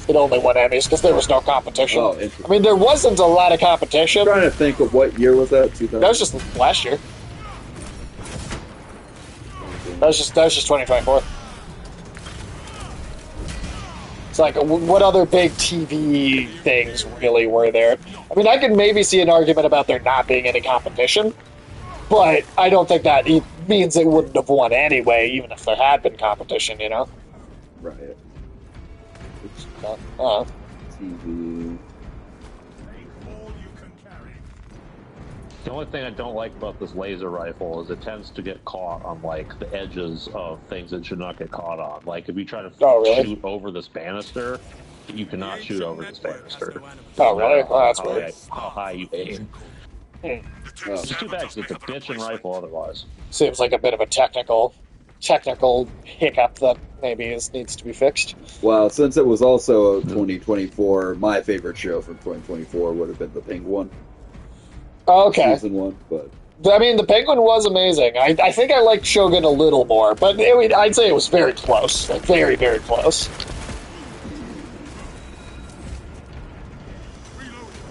it only won Emmys because there was no competition. Oh, interesting. I mean, there wasn't a lot of competition. I'm trying to think of what year was that? 2000. That was just last year. That was just 2024. It's like, what other big TV things really were there? I mean, I could maybe see an argument about there not being any competition, but I don't think that means it wouldn't have won anyway, even if there had been competition, you know? Right. Uh, TV. All you can carry. The only thing I don't like about this laser rifle is it tends to get caught on like the edges of things it should not get caught on. Like if you try to Oh, really? shoot over this banister, you cannot shoot over this banister. Oh, really? Oh, that's how, weird. how high you aim. Hmm. Oh. It's too bad because it's a bitchin' rifle otherwise. Seems like a bit of a technical hiccup that maybe needs to be fixed. Well, since it was also 2024, my favorite show from 2024 would have been the Penguin Okay. season 1, but I mean, the Penguin was amazing. I think I liked Shogun a little more, but I'd say it was very close. Like, very, very close.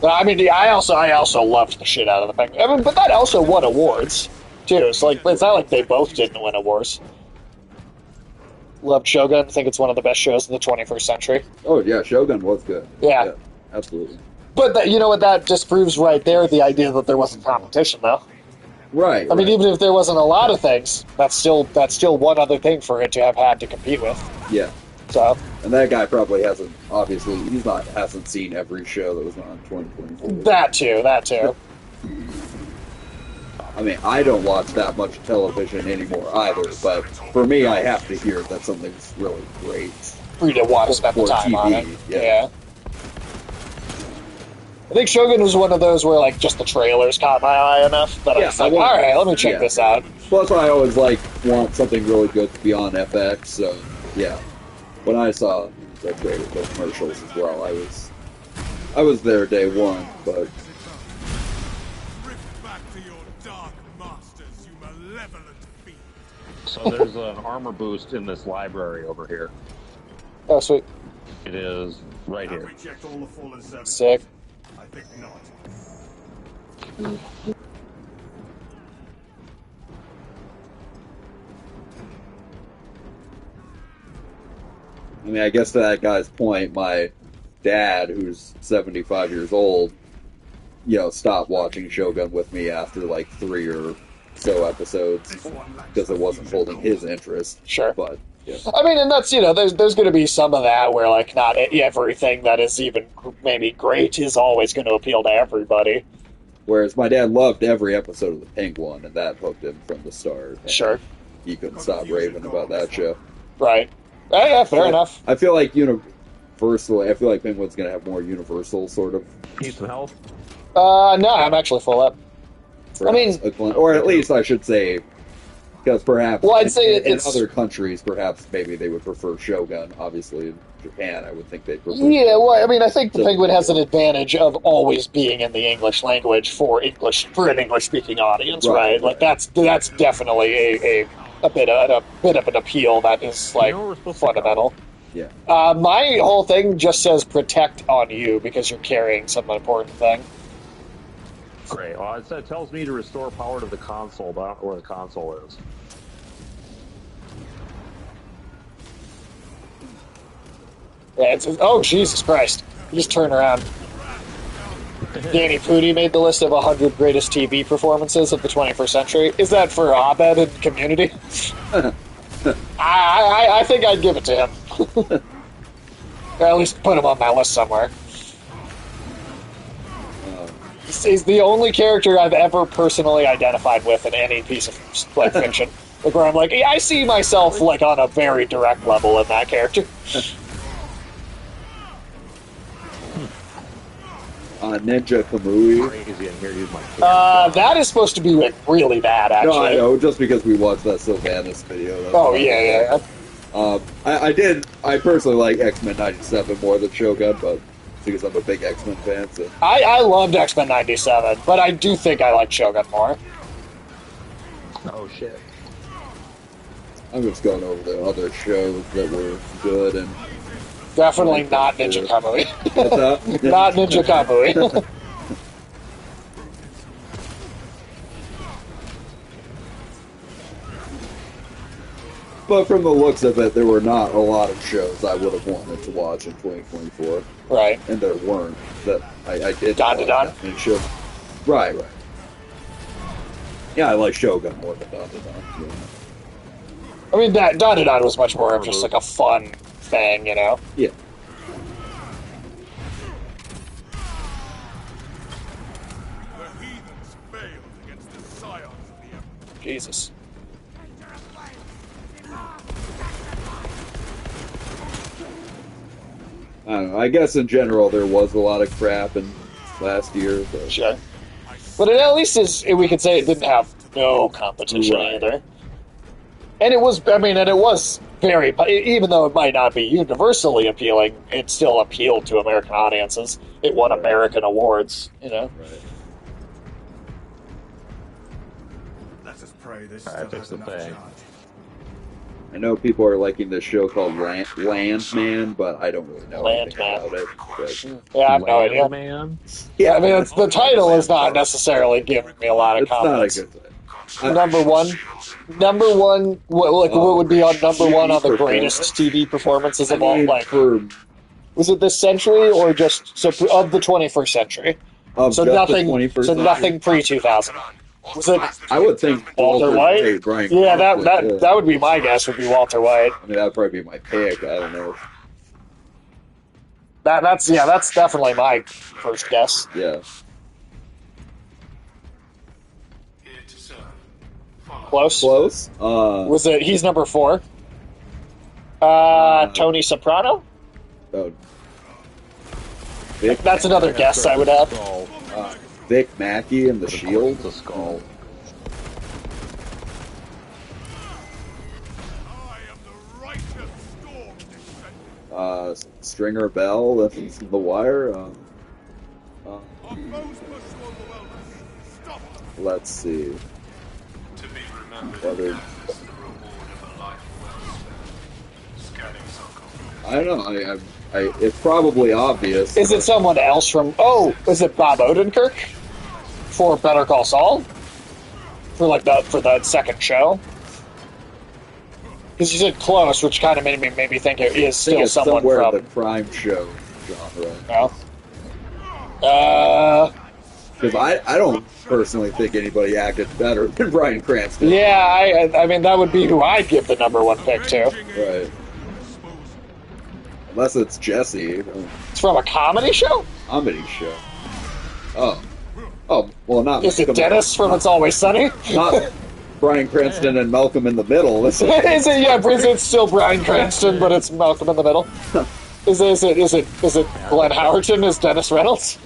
But, I mean, I also loved the shit out of the Penguin. I mean, but that also won awards, too. So, like, it's not like they both didn't win awards. Loved Shogun. I think it's one of the best shows in the 21st century. oh yeah, Shogun was good. Yeah. Absolutely. But you know what that disproves right there? The idea that there wasn't competition, though. Right. I mean, right. even if there wasn't a lot of things, that's still one other thing for it to have had to compete with. Yeah. So, And that guy probably hasn't hasn't seen every show that was on 2024. that too. I mean, I don't watch that much television anymore either, but for me, I have to hear that something's really great. For you to want to spend the For time on it. TV, Yeah. yeah. I think Shogun was one of those where, like, just the trailers caught my eye enough that I Yeah, was like, I want- alright, let me check yeah. this out. Plus, I always want something really good to be on FX, so yeah. When I saw the trailer, the commercials as well, I was there day one, but Drift back to your dark masters, you malevolent fiend. So there's an armor boost in this library over here. Oh, sweet. It is right Have here. we checked all the fallen servants? Sick. I think not. I mean, I guess to that guy's point, my dad, who's 75 years old, stopped watching Shogun with me after like 3 or so episodes because it wasn't holding his interest. Sure. But yeah, I mean, and that's, there's going to be some of that where, like, not everything that is even maybe great is always going to appeal to everybody. whereas my dad loved every episode of The Penguin, and that hooked him from the start. And Sure. he couldn't stop raving about that show. Right. Yeah, fair enough. I feel like Penguin's gonna have more universal sort of. Need some help? No, I'm actually full up. I mean- or at least I should say, because perhaps Well, I'd say in it's- other countries, perhaps maybe they would prefer Shogun. Obviously, in Japan, I would think they'd prefer. Yeah, well, I mean, I think the So- Penguin has an advantage of always being in the English language for an English-speaking audience, Right, right? Like, right. that's definitely a bit of an appeal that is, like, You know where we're supposed to fundamental. Yeah. My whole thing just says protect on you because you're carrying some important thing. Great. Well, it tells me to restore power to the console, but I don't know where the console is. Yeah, oh, Jesus Christ. You just turn around. Danny Pudi made the list of 100 greatest TV performances of the 21st century. Is that for Abed and Community? I think I'd give it to him. Or at least put him on my list somewhere. He's the only character I've ever personally identified with in any piece of fiction. Like, where I'm like, yeah, I see myself like on a very direct level in that character. Ninja Kamui. Crazy in here. Use my That is supposed to be like really bad, actually. No, I know, just because we watched that Sylvanas video. That's Oh why. yeah. I personally like X-Men 97 more than Shogun, but because I'm a big X-Men fan, so. I loved X-Men 97, but I do think I like Shogun more. Oh shit. I'm just going over the other shows that were good and. Definitely not Ninja Kamui. What's that? Not Ninja Kamui. But from the looks of it, there were not a lot of shows I would have wanted to watch in 2024, Right. and there weren't that I did. Don to Don? And show. Right. Yeah, I like Shogun more than Don to Don. Yeah. I mean, that Don to Don was much more of just like a fun thing, you know? Yeah. The heathens failed. Jesus. I don't know. I guess in general there was a lot of crap in last year. But... Sure. But it at least we could say it didn't have no competition Right. either. And it was, I mean, and it was very, even though it might not be universally appealing, it still appealed to American audiences. It won American awards, you know? Right. Let us pray this Alright, still fix has the enough thing. charge. I know people are liking this show called Landman, but I don't really know anything Landman. about it. But Yeah, I have no idea. Man. Yeah, I mean, the title is not necessarily giving me a lot of it's not a confidence. good thing. Number one, what would be on number one on the greatest TV performances of all? Like, for was it this century or just of the 21st century? of So just nothing, the 21st so nothing century? pre 2000. Was it I would think Walter White? Bryan Yeah, Cranston, yeah. that would be my guess. Would be Walter White. I mean, that would probably be my pick. I don't know. That's definitely my first guess. Yeah. Close. Close. Was it? He's number 4. Tony Soprano. Oh, Vic, That's another guess I would have. Skull. Vic Mackey and the Shield. The skull. I am the righteous storm descendant. Stringer Bell. That's The Wire. Our foes pursue on the wellness. Stop them. Let's see. To be remembered Other. again as the reward of a life well spent. Scanning sarcophagus. I don't know. It's probably obvious. Is it someone else from? Oh, is it Bob Odenkirk for Better Call Saul? For the second show? Because you said close, which kind of made me think it is I think still it's someone somewhere from. in the crime show genre. No. Because I don't personally think anybody acted better than Bryan Cranston. Yeah, I mean that would be who I'd give the number 1 pick to. Right. Unless it's Jesse. It's from a comedy show. Comedy show. Oh. Oh, well, not... Is it Dennis from It's Always Sunny? Not Bryan Cranston and Malcolm in the Middle. Is it still Bryan Cranston, but it's Malcolm in the Middle? Is it Glenn Howerton as Dennis Reynolds?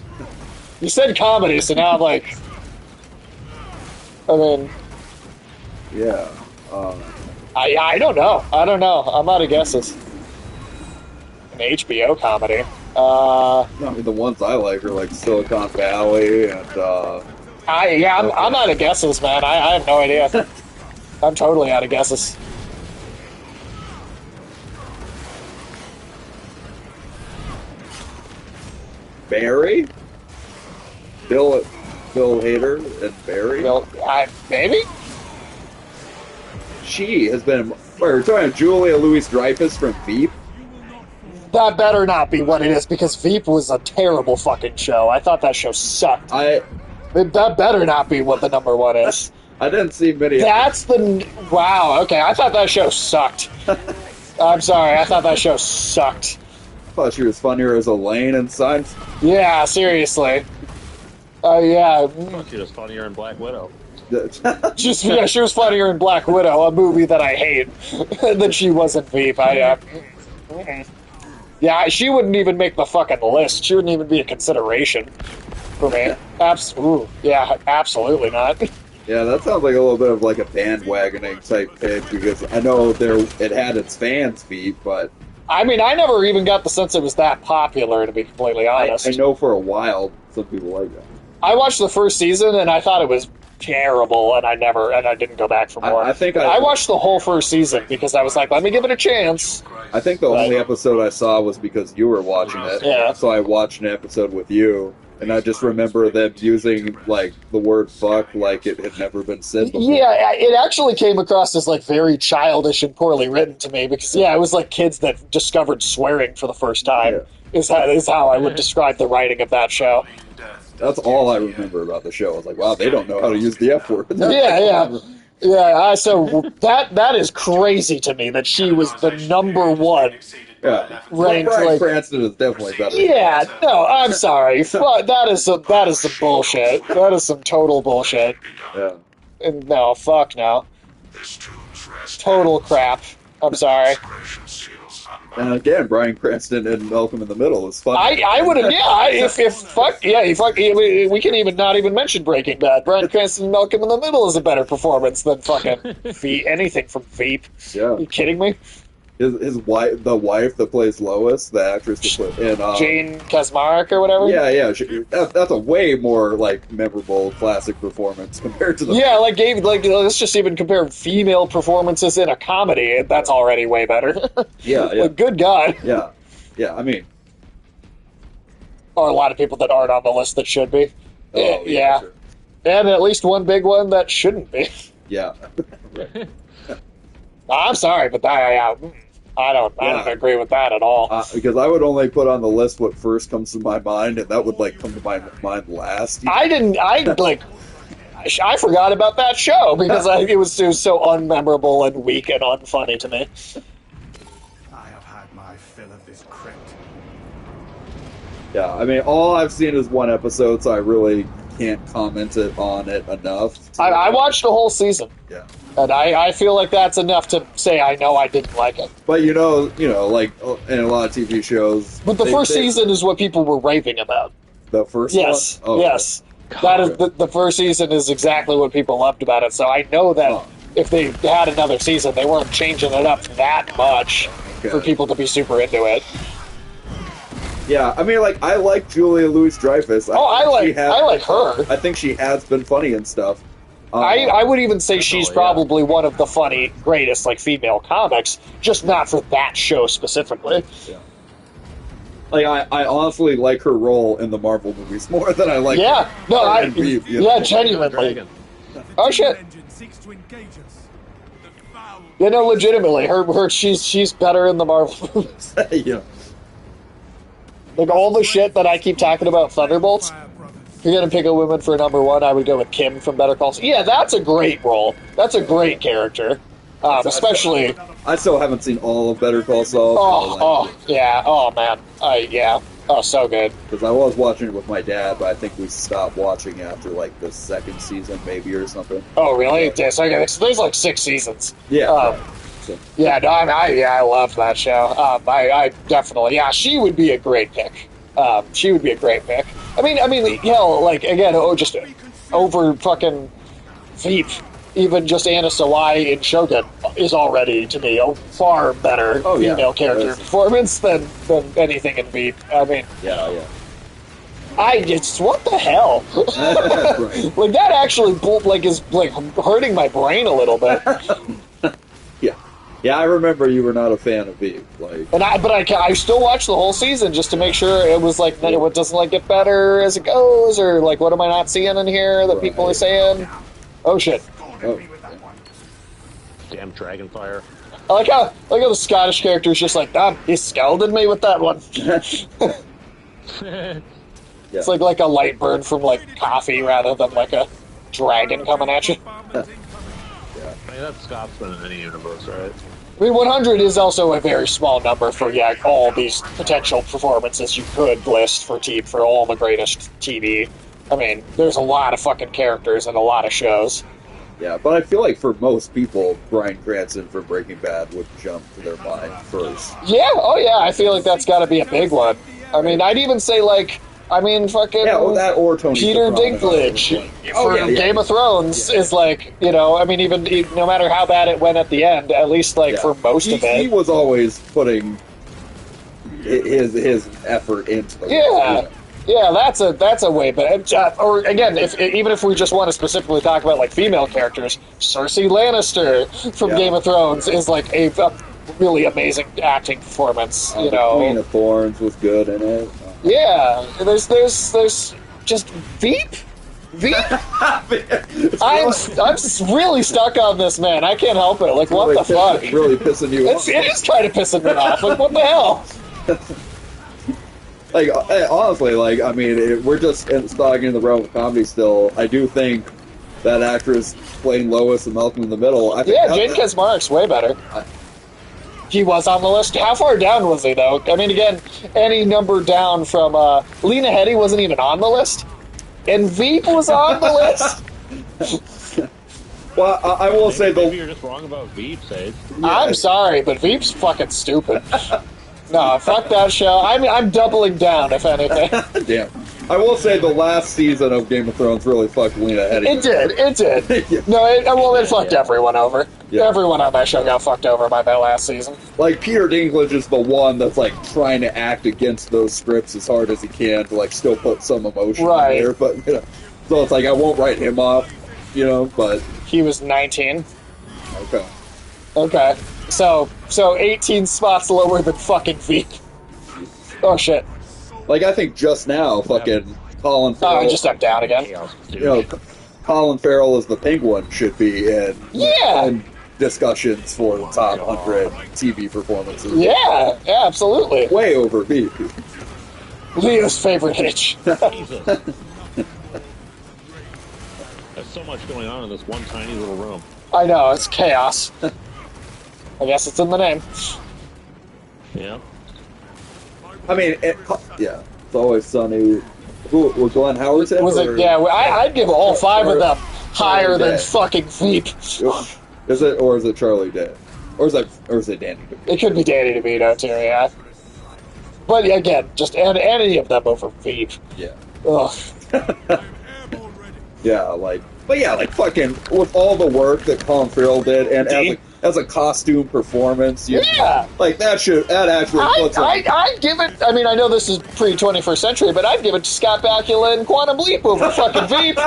You said comedy, so now I'm like, I mean, Yeah. I don't know. I'm out of guesses. An HBO comedy. I mean, the ones I like are like Silicon Valley and... I'm out of guesses, man. I have no idea. I'm totally out of guesses. Barry? Bill Hader and Barry? Well, maybe? She has been... Wait, we're talking Julia Louis-Dreyfus from Veep? That better not be what it is, because Veep was a terrible fucking show. I thought that show sucked. That better not be what the number 1 is. I didn't see many... That's the... Wow, okay, I thought that show sucked. I'm sorry, I thought that show sucked. I thought she was funnier as Elaine in Seinfeld. Yeah, seriously. Yeah. She was funnier in Black Widow. She was funnier in Black Widow, a movie that I hate, than she was in Veep. Yeah, she wouldn't even make the fucking list. She wouldn't even be a consideration for me. Absolutely not. Yeah, that sounds like a little bit of like a bandwagoning type pick, because I know it had its fans Veep, but... I mean, I never even got the sense it was that popular, to be completely honest. I know for a while some people like that. I watched the first season and I thought it was terrible, and I didn't go back for more. I watched the whole first season because I was like, let me give it a chance. I think the only episode I saw was because you were watching it. Yeah. So I watched an episode with you, and I just remember them using like the word "fuck" like it had never been said before. Yeah, it actually came across as like very childish and poorly written to me because it was like kids that discovered swearing for the first time. Is how I would describe the writing of that show. That's all I remember about the show. I was like, wow, they don't know how to use the F word. Yeah. So that is crazy to me that she was the number 1. Yeah, ranked. Bryan Cranston is definitely better. Yeah, no, I'm sorry. That is some bullshit. That is some total bullshit. Yeah. No, fuck no. This tomb's rest Total crap. I'm sorry. exploration seals And unbound. again, Bryan Cranston and Malcolm in the Middle is funny. I would have, we can even not even mention Breaking Bad. Bryan Cranston and Malcolm in the Middle is a better performance than fucking anything from Veep. Yeah. Are you kidding me? His wife, the wife that plays Lois, the actress that plays in Jane Kaczmarek or whatever? yeah, that's a way more like memorable classic performance compared to the Yeah, let's just even compare female performances in a comedy. That's already way better. yeah. Like, good God. Yeah. I mean, Or a lot of people that aren't on the list that should be. oh, Yeah. sure. And at least one big one that shouldn't be. Yeah. I'm sorry, but I don't agree with that at all. Because I would only put on the list what first comes to my mind, and that would like come to my mind last. I forgot about that show because it was so unmemorable and weak and unfunny to me. I have had my fill of this crypt. Yeah, I mean, all I've seen is one episode, so I really can't comment on it enough. I watched the whole season, Yeah. and I feel like that's enough to say I know I didn't like it. But like in a lot of TV shows. But the first season is what people were raving about. The first Yes, one? Oh, yes. That is the first season is exactly what people loved about it. So I know that if they had another season, they weren't changing it up that much for people to be super into it. Yeah, I mean, like, I like Julia Louis-Dreyfus. I like her. I think she has been funny and stuff. I would even say she's probably one of the greatest like female comics, just not for that show specifically. Yeah. Like, I honestly like her role in the Marvel movies more than I like. Reeve, genuinely. Oh shit. Yeah, no, legitimately, she's better in the Marvel movies. Yeah. Like all the shit that I keep talking about Thunderbolts. If you're gonna pick a woman for number one, I would go with Kim from Better Call Saul. Yeah, that's a great role. That's a great character. Especially. I still haven't seen all of Better Call Saul. Yeah. Oh man. Yeah. Oh, so good. Because I was watching it with my dad, but I think we stopped watching after like the second season, maybe, or something. Oh, really? Yeah. So there's like 6 seasons. Yeah. Yeah. No. I loved that show. I definitely. Yeah. She would be a great pick. She would be a great pick. I mean, like again, just over fucking Veep. Even just Anna Sawai in Shogun is already, to me, a far better female character performance than anything in Veep. I mean, what the hell? Right. Like that actually is hurting my brain a little bit. Yeah, I remember you were not a fan of Veep, like. I still watch the whole season just to make sure it was like what doesn't get better as it goes, or like what am I not seeing in here that people are saying? Oh shit. Oh. Damn Dragonfire. I like how the Scottish character is just like, damn, he scalded me with that one. It's like a light burn from like coffee rather than like a dragon coming at you. I mean, that's Scotsman in any universe, right? I mean, 100 is also a very small number for all these potential performances you could list for all the greatest TV. I mean, there's a lot of fucking characters and a lot of shows. Yeah, but I feel like for most people, Bryan Cranston from Breaking Bad would jump to their mind first. Yeah, I feel like that's got to be a big one. I mean, I'd even say fucking that or Tony Peter Soprano. Dinklage for Game of Thrones is like, I mean, even no matter how bad it went at the end, at least for most of it, he was always putting his effort into the role. Yeah, that's a way, but or again, even if we just want to specifically talk about like female characters, Cersei Lannister from Game of Thrones is like a really amazing acting performance. The Queen of Thorns was good in it. Yeah, there's just Veep. I'm really stuck on this, man. I can't help it. Like, what the fuck? It's really pissing you off. It is kind of pissing me off. Like, what the hell? Like, honestly, like, I mean, we're just talking in the realm of comedy still. I do think that actress playing Lois and Malcolm in the Middle. Jane Kaczmarek's way better. He was on the list. How far down was he, though? I mean, again, any number down from Lena Headey wasn't even on the list, and Veep was on the list. Well, I will say Maybe you're just wrong about Veep, Sage. I'm sorry, but Veep's fucking stupid. No, fuck that show. I'm doubling down, if anything. Damn. I will say the last season of Game of Thrones really fucked Lena Headey. It did. Yeah. No, it fucked everyone over. Yeah. Everyone on that show got fucked over by that last season. Like, Peter Dinklage is the one that's, like, trying to act against those scripts as hard as he can to, like, still put some emotion Right. in there. But, you know, so it's like, I won't write him off, you know, but... He was 19. Okay. Okay. So 18 spots lower than fucking Veep. Oh, shit. Like, I think just now, fucking Colin Farrell... Oh, I just stepped down again. You know, Colin Farrell as the Penguin should be in discussions for the top 100 TV performances. Yeah, absolutely. Way over Veep. Leo's favorite hitch. Jesus. There's so much going on in this one tiny little room. I know, it's chaos. I guess it's in the name. Yeah. I mean, yeah, it's always sunny. Who was Glenn Howard's in? Was it? Yeah, I'd give all five of them higher than fucking Veep. Is it, or is it Charlie Day? Or is it Danny DeVito? It could be Danny DeVito too, yeah. But again, just any of them over Veep. Yeah. Ugh. Yeah, like, but yeah, like fucking with all the work that Colin Farrell did, and as a costume performance, Yeah. like that actually puts him. I'd give it. I mean, I know this is pre-21st century, but I'd give it to Scott Bakula and Quantum Leap over fucking Veep.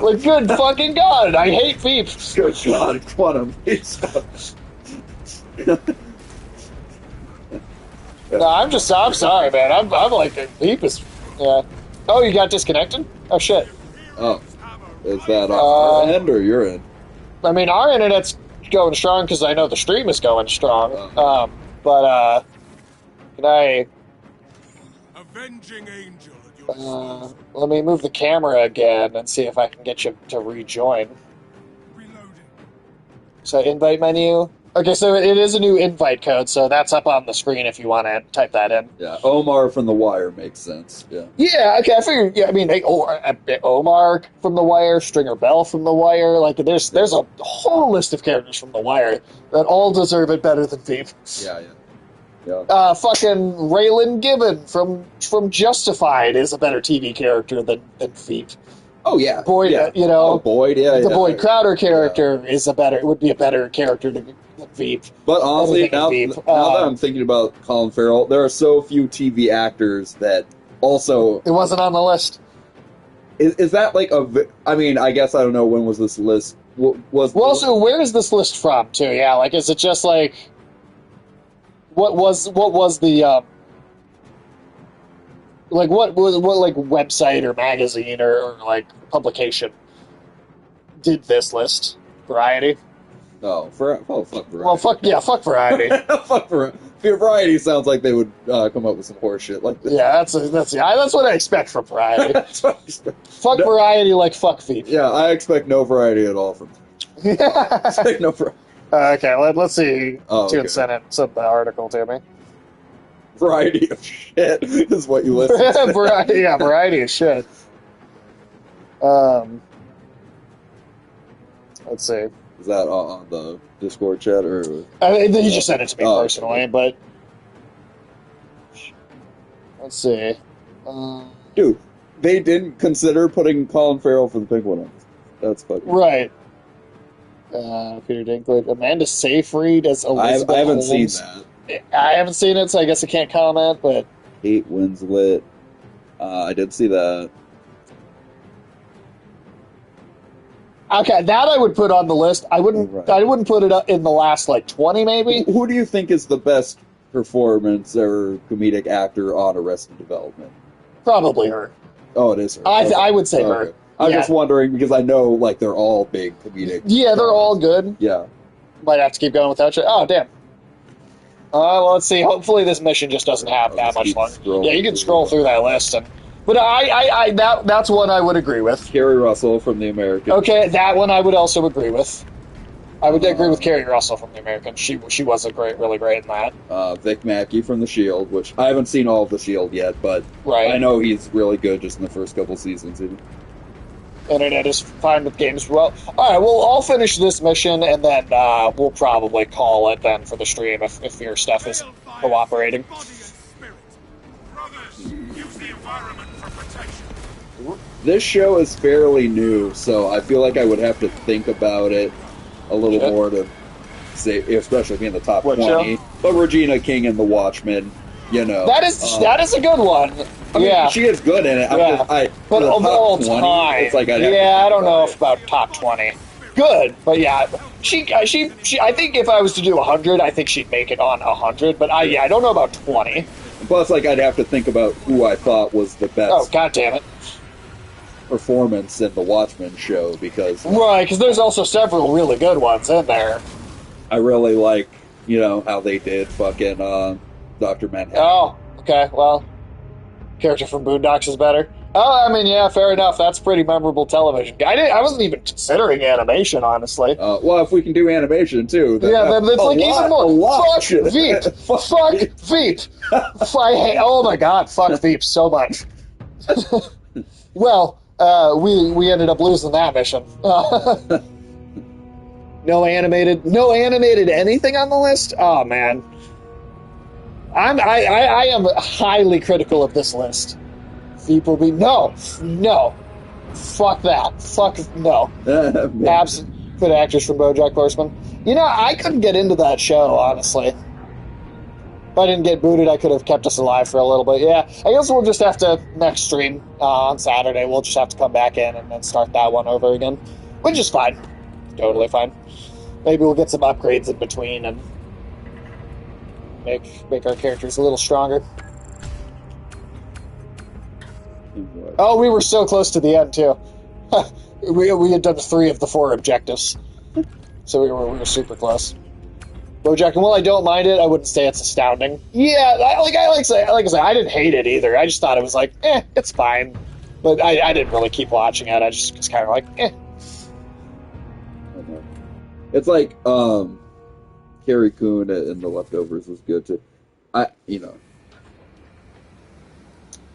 Like, good fucking god, I hate Veep. Good God, Quantum Leap. No, I'm sorry, man. I'm like, Veep is, yeah. Oh, you got disconnected? Oh, shit. Oh, is that on our end or your end? I mean, our internet's going strong because I know the stream is going strong. Can I... Avenging angel at your let me move the camera again and see if I can get you to rejoin. reloading. So, invite menu. Okay, so it is a new invite code, so that's up on the screen if you want to type that in. Yeah, Omar from The Wire makes sense. Yeah. Yeah, okay, I figured, yeah, I mean, Omar from The Wire, Stringer Bell from The Wire, like, there's a whole list of characters from The Wire that all deserve it better than Veep. Yeah. Yeah. Fucking Raylan Gibbon from Justified is a better TV character than Veep. Oh yeah. Boyd, yeah. you know, Boyd, yeah. the yeah. Boyd Crowder character would be a better character than Veep. But honestly, Everything now Veep. that I'm thinking about Colin Farrell, there are so few TV actors that also... It wasn't on the list. Is that like I mean, I guess I don't know, when was this list? Well, so where is this list from, too? Yeah, like, is it just like... What was the... like, what like, website or magazine or like, publication did this list? Variety? Oh, fuck Variety. Well, fuck Variety. Fuck Variety. Variety sounds like they would come up with some horse shit like this. Yeah, that's what I expect from Variety. That's what I expect. Fuck Variety like fuck Veep. Yeah, I expect no variety at all from them. I expect no variety. Okay, let's see. Oh, Tune okay. sent the article to me. Variety of shit is what you listen to. Variety of shit. Let's see. Is that on the Discord chat or? He just sent it to me Oh, personally, okay. but let's see. Dude, they didn't consider putting Colin Farrell for the Penguin on this. That's fucking... Right. Peter Dinklage, Amanda Seyfried as Elizabeth I haven't Holmes. seen that. I haven't seen it, so I guess I can't comment. But Kate Winslet. I did see that. okay, that I would put on the list. I wouldn't. Right. I wouldn't put it up in the last like 20, maybe. Who do you think is the best performance or comedic actor on Arrested Development? Probably her. Oh, it is her. I would say her. Okay. I'm Yeah. just wondering because I know like they're all big comedic. Yeah, they're all good. Yeah. Might have to keep going without you. Oh, damn. Well, let's see. Hopefully this mission just doesn't have I'll that just much keep longer. scrolling Yeah, you can through scroll through that list. But that's one I would agree with. Kerry Russell from The American. Okay, that one I would also agree with. I would agree with Kerry Russell from The American. She was really great in that. Vic Mackey from The Shield, which I haven't seen all of The Shield yet, but Right. I know he's really good just in the first couple seasons. Internet is fine with games. Well, all right. Well, I'll finish this mission, and then we'll probably call it then for the stream if your stuff isn't cooperating. Body and spirit. Brothers, use the environment for protection. This show is fairly new, so I feel like I would have to think about it a little more to say, especially being the top What 20. show? But Regina King and The Watchmen, you know. That is a good one. I mean, Yeah. she is good in it. Yeah. But But the of top all 20, time, it's like I'd have to yeah, I think don't know about if it. about top 20. Good, but yeah, she. I think if I was to do 100, I think she'd make it on 100. But I don't know about 20. Plus, like, I'd have to think about who I thought was the best Oh, god damn it! performance in the Watchmen show, because Right, because there's also several really good ones in there. I really like, you know, how they did fucking Dr. Manhattan. Oh, okay. Well, character from Boondocks is better. Oh, I mean, yeah, fair enough. That's pretty memorable television. I wasn't even considering animation, honestly. Well, if we can do animation too, then Yeah, then it's like even more. a lot. Fuck Veep. Fuck Veep. Oh my god, fuck Veep so much. Well, we ended up losing that mission. No animated anything on the list. Oh man, I am highly critical of this list. Veep will be no, fuck that, fuck no. Absent good actors from BoJack Horseman. You know, I couldn't get into that show honestly. If I didn't get booted, I could have kept us alive for a little bit. Yeah, I guess we'll just have to next stream on Saturday. We'll just have to come back in and then start that one over again, which is fine, totally fine. Maybe we'll get some upgrades in between and make our characters a little stronger. Oh, we were so close to the end too. we had done 3 of the 4 objectives, so we were super close. BoJack, and while I don't mind it, I wouldn't say it's astounding. Yeah, like I say, I didn't hate it either. I just thought it was like, it's fine. But I didn't really keep watching it. I just was kind of like, It's like Carrie Coon in The Leftovers was good too.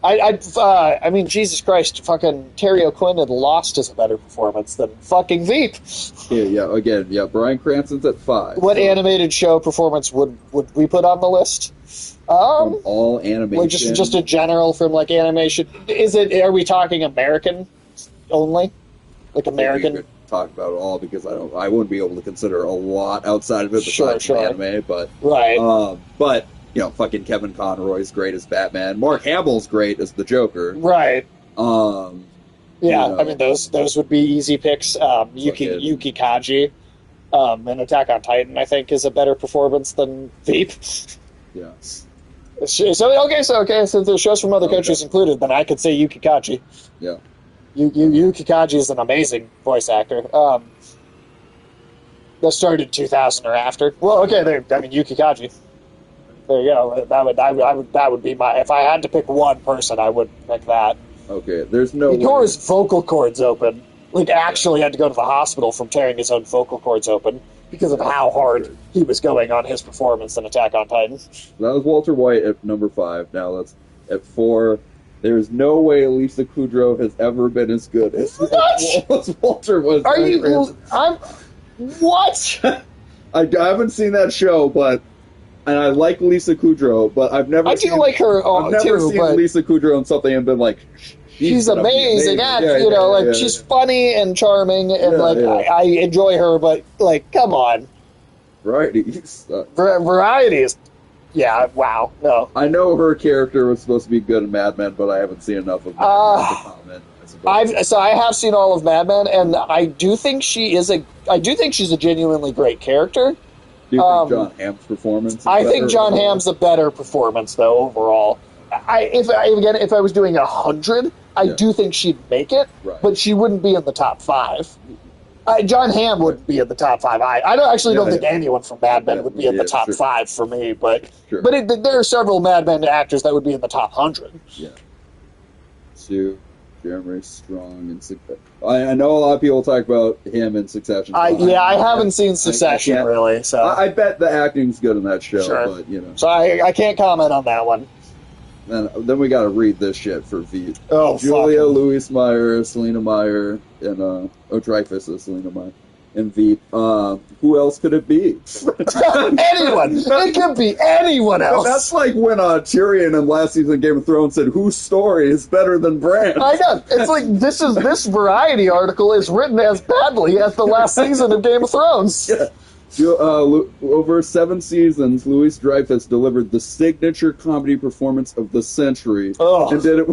I mean, Jesus Christ, fucking Terry O'Quinn had Lost as a better performance than fucking Veep. Yeah, Bryan Cranston's at 5. What animated show performance would we put on the list? From all animation? Like just a general from like animation. Are we talking American only? Like American? We could talk about it all because I wouldn't be able to consider a lot outside of it besides Sure. anime, but Right. But you know, fucking Kevin Conroy's great as Batman. Mark Hamill's great as the Joker. Right. Yeah, you know, I mean those would be easy picks. Yuki Kaji, in Attack on Titan, I think is a better performance than Veep. Yeah. So the shows from other countries included, then I could say Yuki Kaji. Yeah. Yuki Kaji is an amazing voice actor. That started in 2000 or after. Well, okay, Yuki Kaji. There you go. That would be my. If I had to pick one person, I would pick that. Okay, there's no. He tore his vocal cords open. Like, actually had to go to the hospital from tearing his own vocal cords open because of how hard he was going on his performance in Attack on Titan. That was Walter White at number 5. Now that's at 4. There's no way Lisa Kudrow has ever been as good as Walter was. Are you? What? I haven't seen that show, and I like Lisa Kudrow, but I've never. I do like her I've never too, seen but Lisa Kudrow in something and been like, she's amazing. She's funny and charming, and I enjoy her. But like, come on, variety. Variety is, wow, no. I know her character was supposed to be good in Mad Men, but I haven't seen enough of Mad Men to comment. I have seen all of Mad Men, and I do think she's a genuinely great character. Do you think John Hamm's performance is I think better? John Hamm's a better performance, though, overall. If I was doing 100, I do think she'd make it, but she wouldn't be in the top 5. John Hamm wouldn't be in the top 5. I don't think anyone from Mad Men would be in the top 5 for me, but there are several Mad Men actors that would be in the top 100. Yeah. Sue, Jeremy Strong, and I know a lot of people talk about him in Succession. I haven't seen Succession really, so I bet the acting's good in that show, Sure. but you know. So I can't comment on that one. And then we got to read this shit for Veep. Oh, Julia fuck. Louis Meyer, Selena Meyer, and Dreyfus is Selena Meyer, and Veep. Who else could it be? Anyone. It could be anyone else. That's like when Tyrion in last season of Game of Thrones said, "Whose story is better than Bran?" I know. It's like this Variety article is written as badly as the last season of Game of Thrones. Yeah. Over 7 seasons, Louis Dreyfus delivered the signature comedy performance of the century, Ugh. and did it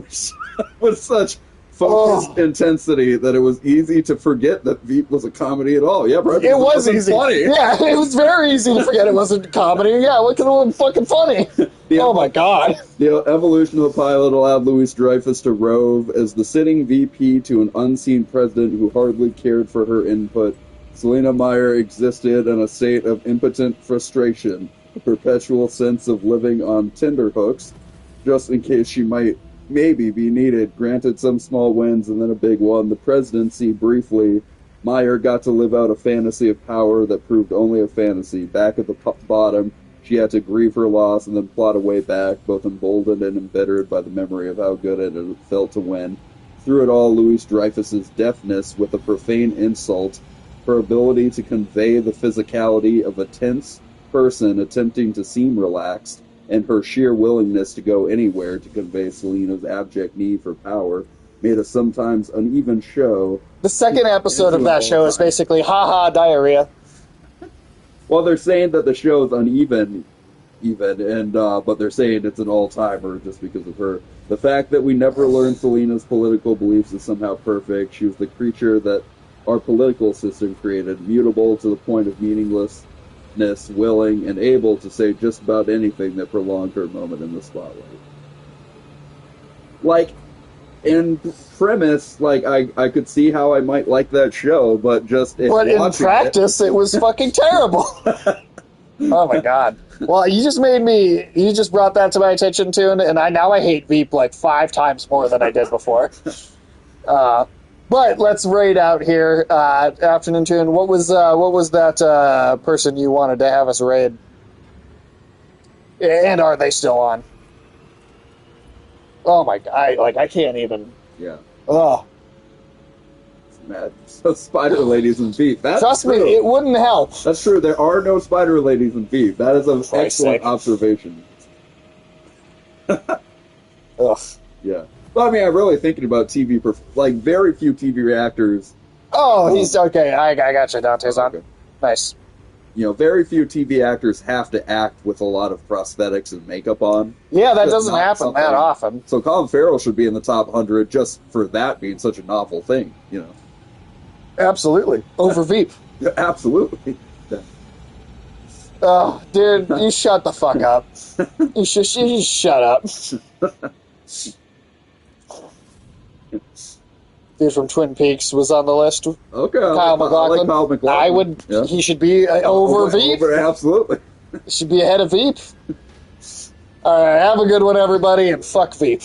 with such focused intensity that it was easy to forget that Veep was a comedy at all. Yeah, bro. It was wasn't easy. funny. Yeah, it was very easy to forget it wasn't comedy. Yeah, what could have been fucking funny? Oh my god. The evolution of the pilot allowed Louis Dreyfus to rove as the sitting VP to an unseen president who hardly cared for her input. Selena Meyer existed in a state of impotent frustration, a perpetual sense of living on tenterhooks, just in case she might maybe be needed. Granted some small wins and then a big one. The presidency, briefly, Meyer got to live out a fantasy of power that proved only a fantasy. Back at the bottom, she had to grieve her loss and then plot a way back, both emboldened and embittered by the memory of how good it had felt to win. Through it all, Louis Dreyfus's deafness with a profane insult, her ability to convey the physicality of a tense person attempting to seem relaxed, and her sheer willingness to go anywhere to convey Selena's abject need for power made a sometimes uneven show. The second episode of that show is basically haha diarrhea. Well, they're saying that the show is uneven, but they're saying it's an all-timer just because of her. The fact that we never learned Selena's political beliefs is somehow perfect. She was the creature that our political system created, mutable to the point of meaninglessness, willing and able to say just about anything that prolonged her moment in the spotlight. Like, in premise, like, I could see how I might like that show, but just But in practice, it was fucking terrible. Oh my god. Well, you just brought that to my attention too, and now I hate Veep like 5 times more than I did before. But let's rate out here. Afternoon Tune, what was that person you wanted to have us raid? And are they still on? Oh my god! I can't even. Yeah. Oh. Mad. So spider ladies in Veep. That's Trust true. me, it wouldn't help. That's true. There are no spider ladies in Veep. That is an excellent observation. Ugh. Yeah. Well, I mean, I'm really thinking about TV, like, very few TV actors. Oh, he's okay. I got you. Dante's on. Okay. Nice. You know, very few TV actors have to act with a lot of prosthetics and makeup on. Yeah, that That's doesn't not happen something- that often. So Colin Farrell should be in the top 100 just for that being such a novel thing, you know. Absolutely. Over Veep. Yeah, absolutely. Yeah. Oh, dude, you shut the fuck up. You shut up. Dude from Twin Peaks was on the list. Okay. Kyle MacLachlan. I like Kyle MacLachlan. Yeah. He should be over Veep. Absolutely. He should be ahead of Veep. All right, have a good one, everybody, and fuck Veep.